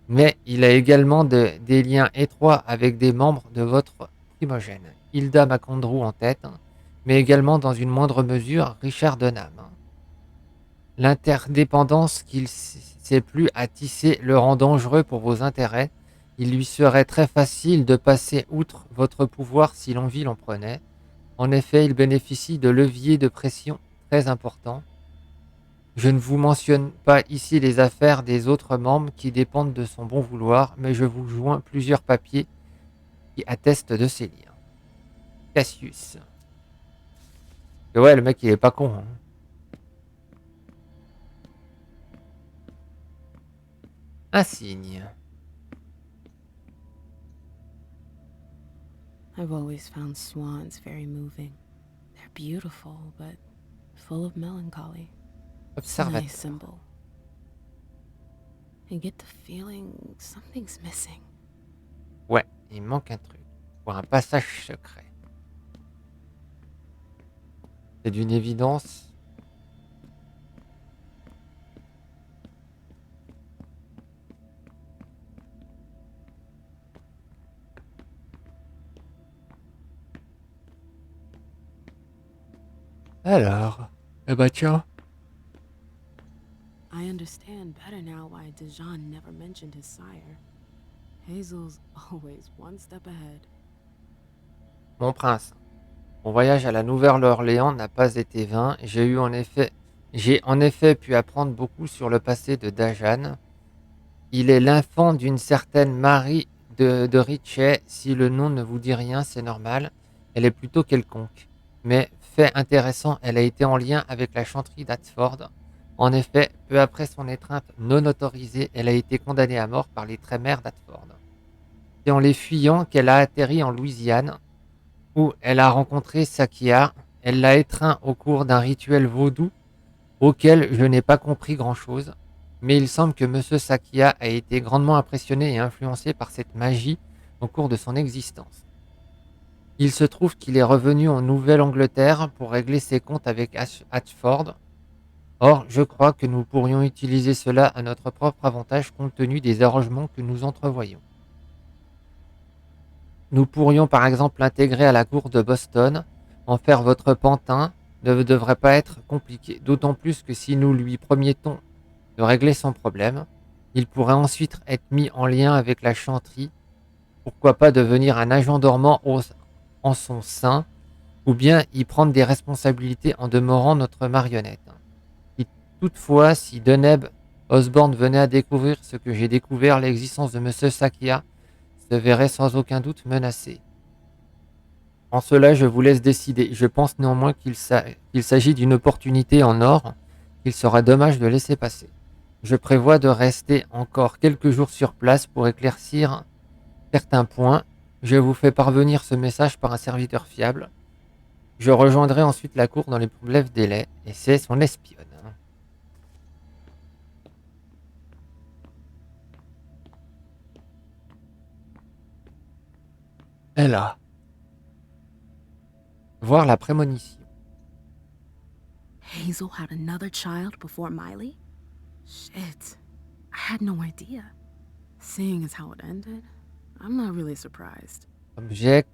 mais il a également des liens étroits avec des membres de votre primogène. Hilda McAndrew en tête, mais également dans une moindre mesure Richard Dunham. L'interdépendance qu'il s'est plu à tisser le rend dangereux pour vos intérêts. Il lui serait très facile de passer outre votre pouvoir si l'envie l'en prenait. En effet, il bénéficie de leviers de pression très importants. Je ne vous mentionne pas ici les affaires des autres membres qui dépendent de son bon vouloir, mais je vous joins plusieurs papiers qui attestent de ces liens. Cassius. Et ouais, le mec, il est pas con. Hein. Un signe. I've always found swans very moving. They're beautiful, but full of melancholy. It's a nice symbol. I get the feeling something's missing. Ouais, il manque un truc. Pour un passage secret. C'est d'une évidence. Alors, eh bah tiens. I understand better now why Dijon never mentioned his sire. Hazel's always one step ahead. Mon prince, mon voyage à la Nouvelle-Orléans n'a pas été vain. J'ai en effet pu apprendre beaucoup sur le passé de Dajan. Il est l'enfant d'une certaine Marie de Ritchie. Si le nom ne vous dit rien, c'est normal. Elle est plutôt quelconque. Mais, fait intéressant, elle a été en lien avec la chanterie d'Hatford. En effet, peu après son étreinte non autorisée, elle a été condamnée à mort par les Trémères d'Hatford. C'est en les fuyant qu'elle a atterri en Louisiane, où elle a rencontré Sakia. Elle l'a étreint au cours d'un rituel vaudou auquel je n'ai pas compris grand-chose, mais il semble que M. Sakia a été grandement impressionné et influencé par cette magie au cours de son existence. Il se trouve qu'il est revenu en Nouvelle-Angleterre pour régler ses comptes avec Hatchford. Or, je crois que nous pourrions utiliser cela à notre propre avantage compte tenu des arrangements que nous entrevoyons. Nous pourrions par exemple l'intégrer à la cour de Boston, en faire votre pantin ne devrait pas être compliqué, d'autant plus que si nous lui promettons de régler son problème, il pourrait ensuite être mis en lien avec la chanterie, pourquoi pas devenir un agent dormant en son sein, ou bien y prendre des responsabilités en demeurant notre marionnette. Et toutefois, si Deneb Osborne venait à découvrir ce que j'ai découvert, l'existence de M. Sakia se verrait sans aucun doute menacée. En cela, je vous laisse décider. Je pense néanmoins qu'il s'agit d'une opportunité en or qu'il serait dommage de laisser passer. Je prévois de rester encore quelques jours sur place pour éclaircir certains points. Je vous fais parvenir ce message par un serviteur fiable. Je rejoindrai ensuite la cour dans les plus brefs délais, et c'est son espionne. Elle a. Voir la prémonition. Hazel had another child before Miley? Shit. I had no idea. Seeing as how it ended, I'm not really surprised. Objet.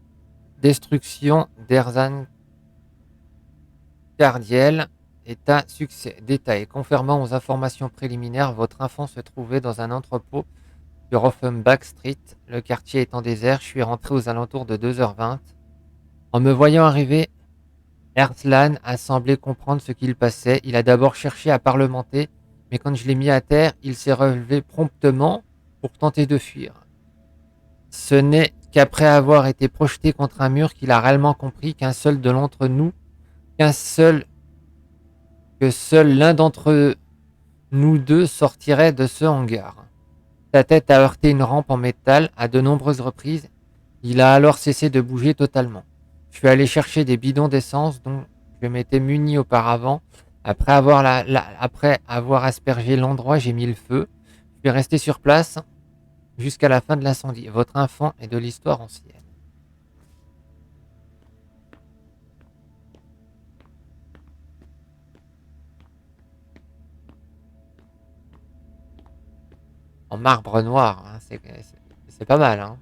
Destruction d'Erzan Cardiel est un succès. Détail. Confirmant aux informations préliminaires, votre enfant se trouvait dans un entrepôt sur Offenbach Street. Le quartier étant désert, je suis rentré aux alentours de 2h20. En me voyant arriver, Erzlan a semblé comprendre ce qu'il passait. Il a d'abord cherché à parlementer, mais quand je l'ai mis à terre, il s'est relevé promptement pour tenter de fuir. Ce n'est qu'après avoir été projeté contre un mur qu'il a réellement compris que seul l'un d'entre eux nous deux sortiraient de ce hangar. Sa tête a heurté une rampe en métal à de nombreuses reprises. Il a alors cessé de bouger totalement. Je suis allé chercher des bidons d'essence dont je m'étais muni auparavant. Après avoir aspergé l'endroit, j'ai mis le feu. Je suis resté sur place jusqu'à la fin de l'incendie. Votre enfant est de l'histoire ancienne. En marbre noir, hein, c'est pas mal. Hein.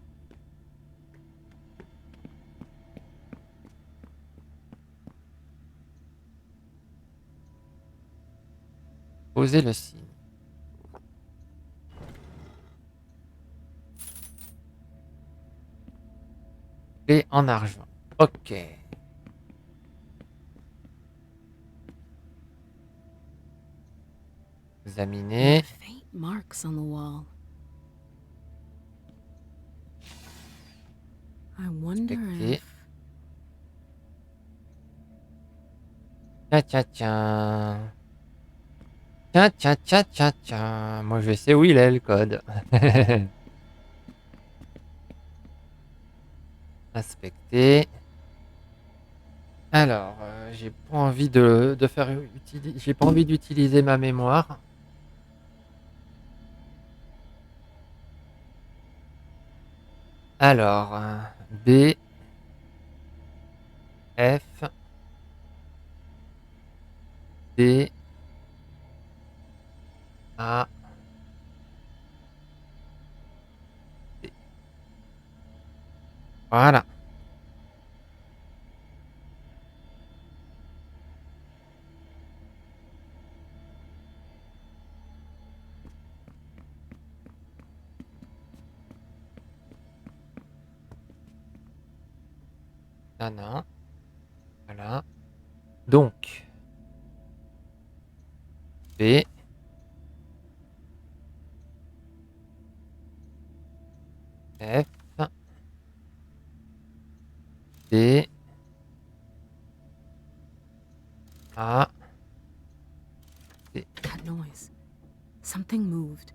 Posez le signe. Clé en argent. Ok. Examiner. Faint marks on the wall. I wonder Inspecter. if... Tiens, tiens, tiens. Tiens, tiens, tiens, tiens, tiens. Moi, je sais où il est, le code. Inspecter. Alors, j'ai pas envie j'ai pas envie d'utiliser ma mémoire. Alors, B, F, D, A, D. Voilà. Non, non. Voilà. Donc, B, F, D, A, D. That noise. Something moved.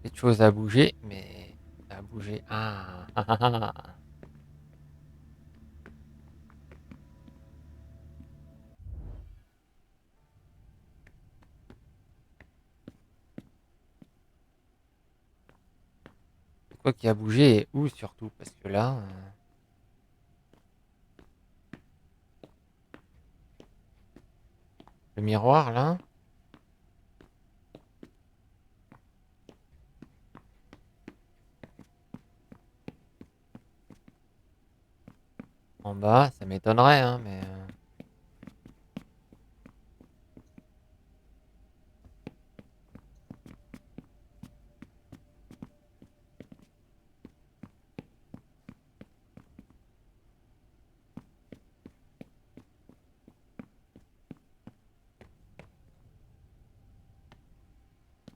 Quelque chose à bouger, mais ça a bougé. Ah, ah, ah, ah. Quoi qui a bougé et où surtout, parce que là... Le miroir, là. En bas, ça m'étonnerait, hein, mais...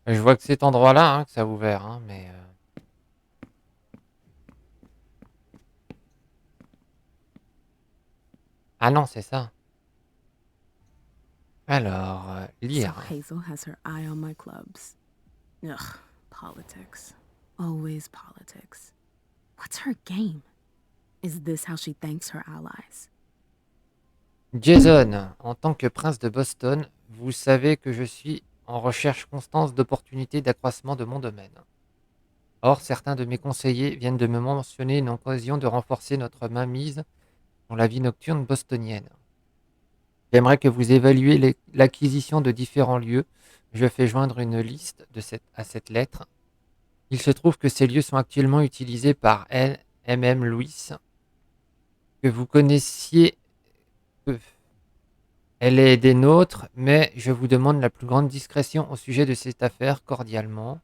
Je vois que cet endroit-là, hein, que ça a ouvert, hein, mais... Ah non, c'est ça. Alors, So lire. Hazel has her eye on my clubs. Ugh, politics. Always politics. What's her game? Is this how she thanks her allies? Jason, en tant que prince de Boston, vous savez que je suis en recherche constante d'opportunités d'accroissement de mon domaine. Or, certains de mes conseillers viennent de me mentionner une occasion de renforcer notre mainmise dans la vie nocturne bostonienne. J'aimerais que vous évaluiez l'acquisition de différents lieux. Je fais joindre une liste à cette lettre. Il se trouve que ces lieux sont actuellement utilisés par M.M. Lewis, que vous connaissiez peu. Elle est des nôtres, mais je vous demande la plus grande discrétion au sujet de cette affaire, cordialement.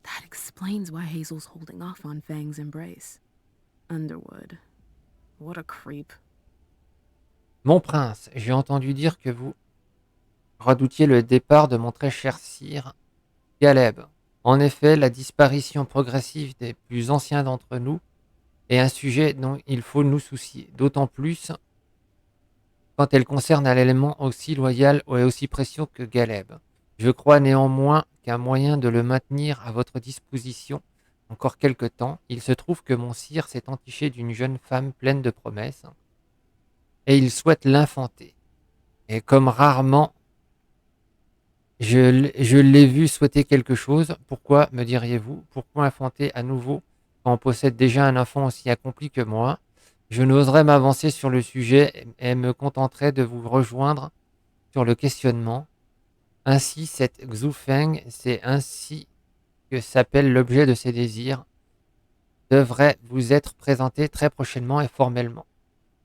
That explains why Hazel's holding off on Fang's embrace. Underwood. What a creep. Mon prince, j'ai entendu dire que vous redoutiez le départ de mon très cher sire, Caleb. En effet, la disparition progressive des plus anciens d'entre nous est un sujet dont il faut nous soucier. D'autant plus quand elle concerne un élément aussi loyal et aussi précieux que Galeb. Je crois néanmoins qu'un moyen de le maintenir à votre disposition encore quelque temps. Il se trouve que mon sire s'est entiché d'une jeune femme pleine de promesses, et il souhaite l'infanter. Et comme rarement je l'ai vu souhaiter quelque chose, pourquoi, me diriez-vous, pourquoi infanter à nouveau quand on possède déjà un enfant aussi accompli que moi? Je n'oserais m'avancer sur le sujet et me contenterai de vous rejoindre sur le questionnement. Ainsi, cette Xufeng, c'est ainsi que s'appelle l'objet de ses désirs, devrait vous être présenté très prochainement et formellement.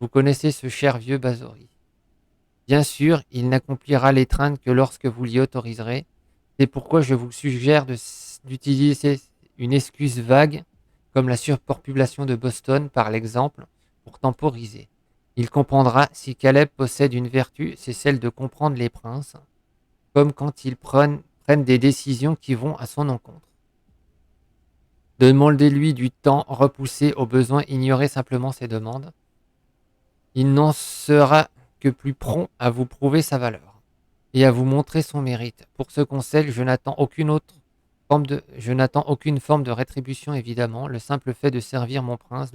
Vous connaissez ce cher vieux Bazori. Bien sûr, il n'accomplira l'étreinte que lorsque vous l'y autoriserez. C'est pourquoi je vous suggère d'utiliser une excuse vague, comme la surpopulation de Boston par l'exemple, pour temporiser. Il comprendra si Caleb possède une vertu, c'est celle de comprendre les princes, comme quand ils prennent des décisions qui vont à son encontre. Demandez-lui du temps, repoussez au besoin, ignorez simplement ses demandes. Il n'en sera que plus prompt à vous prouver sa valeur et à vous montrer son mérite. Pour ce conseil, je n'attends aucune forme de rétribution, évidemment. Le simple fait de servir mon prince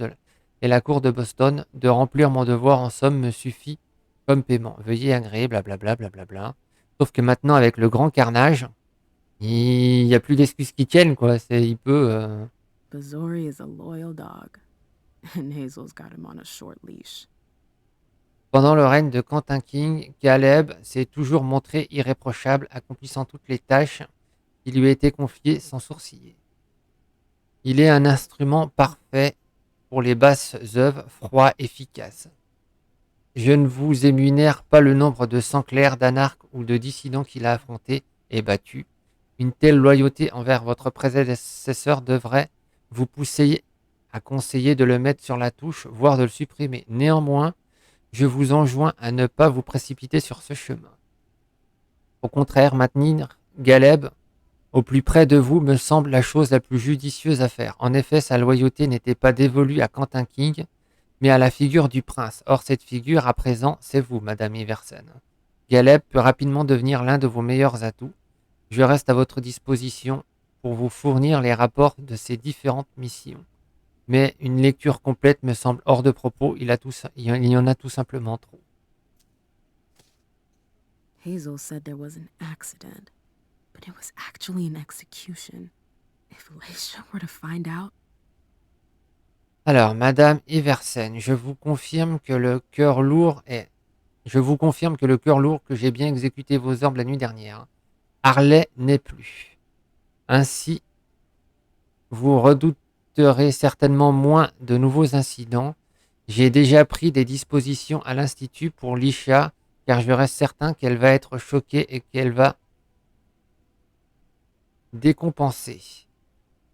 et la cour de Boston, de remplir mon devoir en somme, me suffit comme paiement. Veuillez agréer, blablabla, blablabla. Sauf que maintenant, avec le grand carnage, il n'y a plus d'excuses qui tiennent, quoi. Il peut... Bazori is a loyal dog, and Hazel's got him on a short leash. Pendant le règne de Quentin King, Caleb s'est toujours montré irréprochable, accomplissant toutes les tâches qui lui étaient confiées sans sourciller. Il est un instrument parfait pour les basses œuvres, froid, efficace. Je ne vous énumère pas le nombre de sangs clairs, d'anarques ou de dissidents qu'il a affrontés et battus. Une telle loyauté envers votre prédécesseur devrait vous pousser à conseiller de le mettre sur la touche, voire de le supprimer. Néanmoins, je vous enjoins à ne pas vous précipiter sur ce chemin. Au contraire, maintenir Galeb au plus près de vous me semble la chose la plus judicieuse à faire. En effet, sa loyauté n'était pas dévolue à Quentin King, mais à la figure du prince. Or, cette figure, à présent, c'est vous, Madame Iversen. Galeb peut rapidement devenir l'un de vos meilleurs atouts. Je reste à votre disposition pour vous fournir les rapports de ces différentes missions. Mais une lecture complète me semble hors de propos, il y en a tout simplement trop. Hazel said there was an accident, but it was actually an execution. If Leisha were to find out... Alors, Madame Iversen, je vous confirme que le cœur lourd que j'ai bien exécuté vos ordres la nuit dernière. Harley n'est plus. Ainsi, vous redouterez certainement moins de nouveaux incidents. J'ai déjà pris des dispositions à l'Institut pour Lisha, car je reste certain qu'elle va être choquée et qu'elle va décompenser.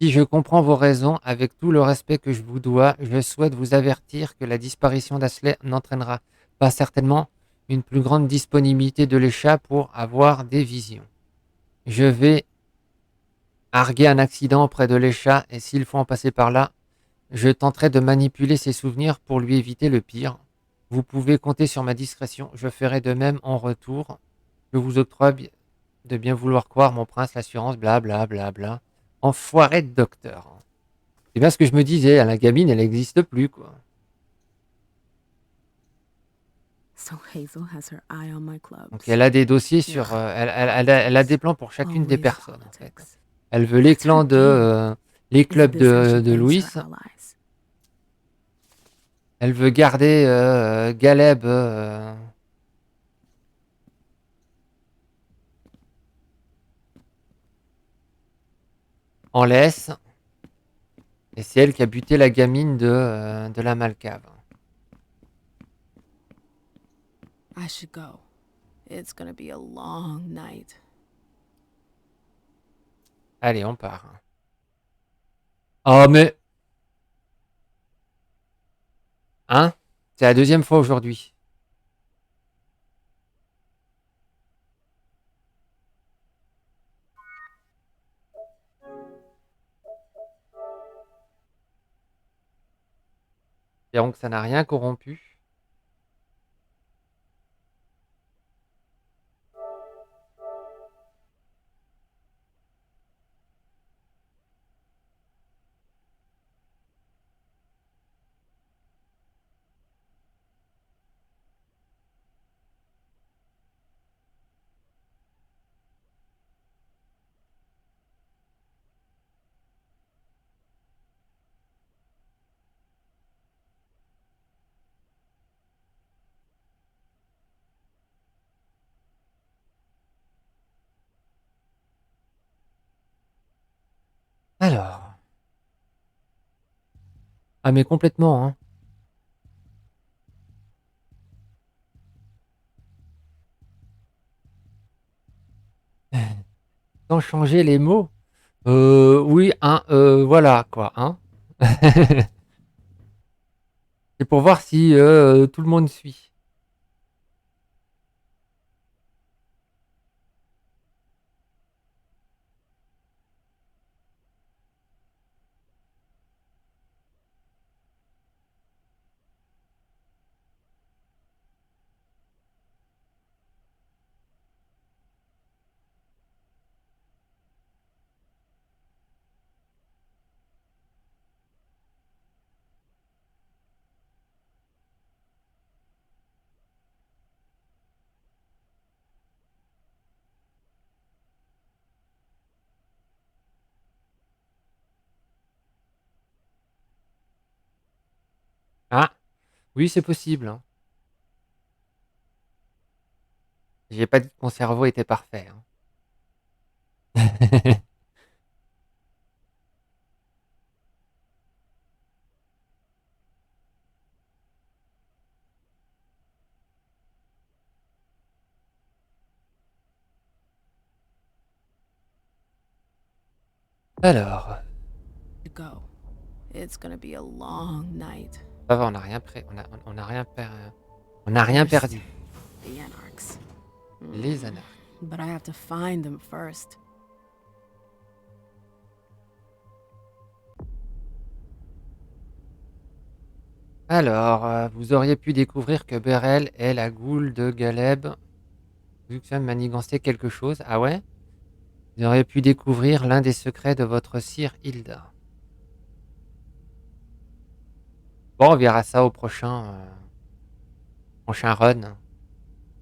Si je comprends vos raisons, avec tout le respect que je vous dois, je souhaite vous avertir que la disparition d'Ashley n'entraînera pas certainement une plus grande disponibilité de Lisha pour avoir des visions. Je vais arguer un accident auprès de Lisha et s'il faut en passer par là, je tenterai de manipuler ses souvenirs pour lui éviter le pire. Vous pouvez compter sur ma discrétion. Je ferai de même en retour. Je vous octroie de bien vouloir croire, mon prince, l'assurance, bla bla bla bla. Enfoiré de docteur. C'est bien ce que je me disais. La gamine, elle n'existe plus, quoi. So Hazel has her eye on my clubs. Donc elle a des dossiers sur... elle a des plans pour chacune des personnes, en fait. Elle veut les clans les clubs de Louis. Elle veut garder Galeb en laisse. Et c'est elle qui a buté la gamine de la Malcave. I should go. It's gonna be a long night. Allez, on part. Oh, mais... Hein? C'est la deuxième fois aujourd'hui. Et donc ça n'a rien corrompu. Ah mais complètement, hein. Sans changer les mots. Oui, hein, voilà quoi, hein. C'est pour voir si tout le monde suit. Ah, oui, c'est possible, hein. J'ai pas dit que mon cerveau était parfait, hein. Alors, Go. It's gonna be a long night. ça va, on n'a rien prêt, on a rien on n'a rien First, perdu. the Anarchs. Les anarches. But I have to find them first. Alors, vous auriez pu découvrir que Beryl est la goule de Galeb. Vu que ça manigançait quelque chose. Ah ouais? Vous auriez pu découvrir l'un des secrets de votre sire Hilda. Bon, on verra ça au prochain run.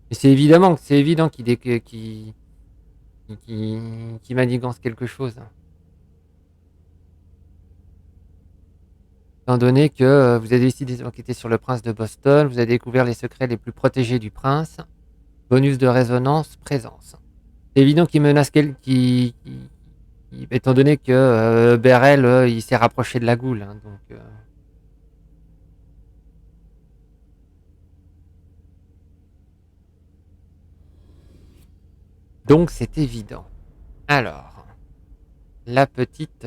Mais c'est évident qu'il manigance quelque chose. Étant donné que vous avez décidé d'enquêter sur le prince de Boston, vous avez découvert les secrets les plus protégés du prince. Bonus de résonance, présence. C'est évident qu'il menace étant donné que Beryl, il s'est rapproché de la goule. Hein, donc c'est évident. Alors, la petite...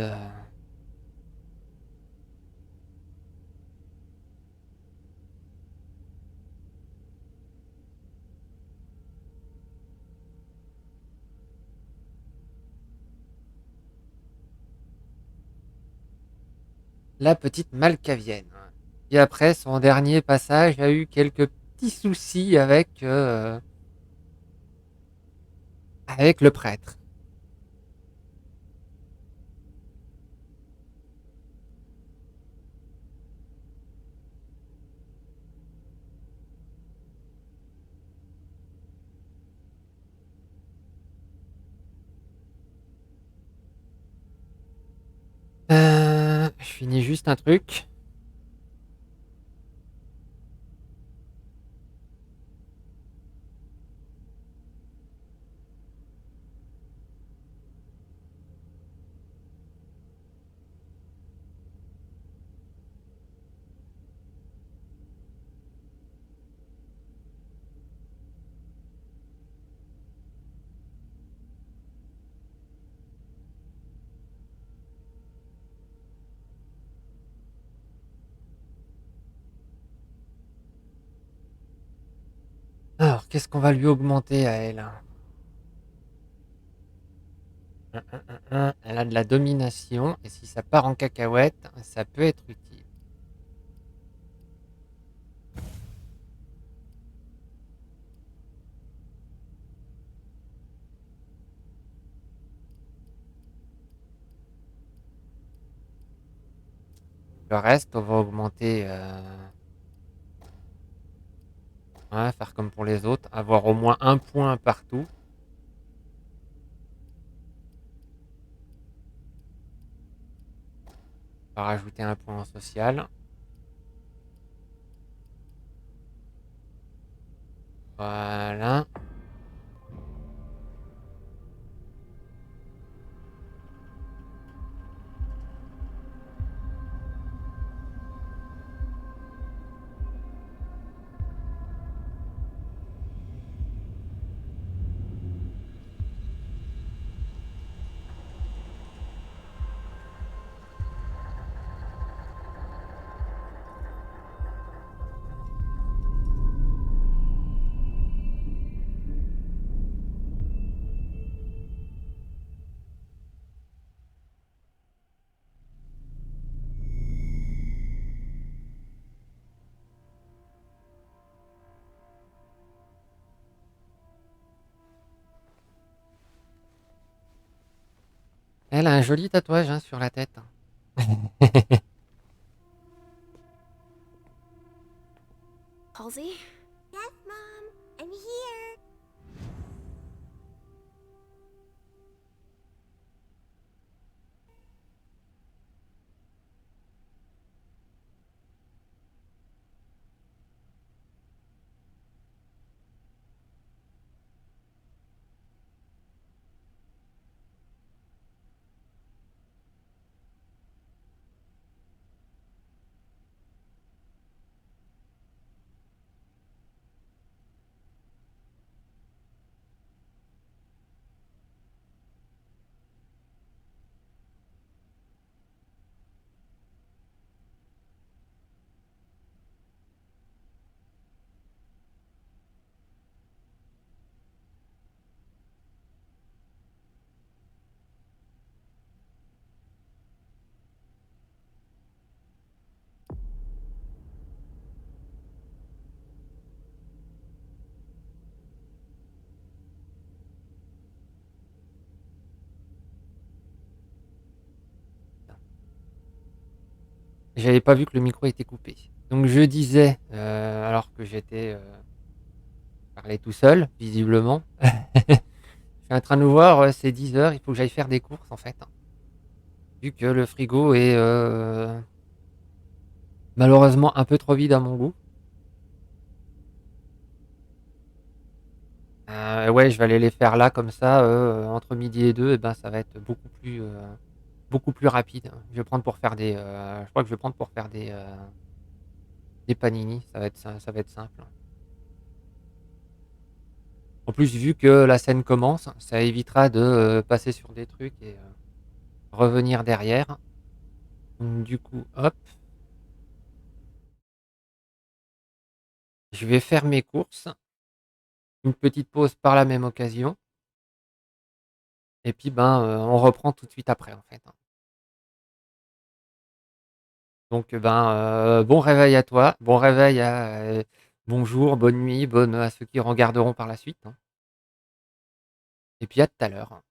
la petite Malkavienne. Et après, son dernier passage a eu quelques petits soucis avec le prêtre. Je finis juste un truc. Alors, qu'est-ce qu'on va lui augmenter à elle? Elle a de la domination, et si ça part en cacahuète, ça peut être utile. Le reste, on va augmenter... Ouais, faire comme pour les autres, avoir au moins un point partout. On va rajouter un point en social. Voilà. Elle a un joli tatouage hein, sur la tête. Halsey? Yes, Mom. I'm here. J'avais pas vu que le micro était coupé. Donc je disais, alors que j'étais parlais tout seul, visiblement. Je suis en train de voir, c'est 10 heures, il faut que j'aille faire des courses en fait. Vu que le frigo est malheureusement un peu trop vide à mon goût. Ouais, je vais aller les faire là comme ça, entre midi et 2, et ben ça va être beaucoup plus rapide. Je vais prendre pour faire je crois que je vais prendre pour faire des panini, ça va être simple. En plus, vu que la scène commence, ça évitera de passer sur des trucs et revenir derrière. Donc du coup, hop, je vais faire mes courses. Une petite pause par la même occasion. Et puis ben, on reprend tout de suite après en fait, hein. Donc ben, bon réveil à toi, bon réveil bonjour, bonne nuit, bonne à ceux qui regarderont par la suite, hein. Et puis à tout à l'heure.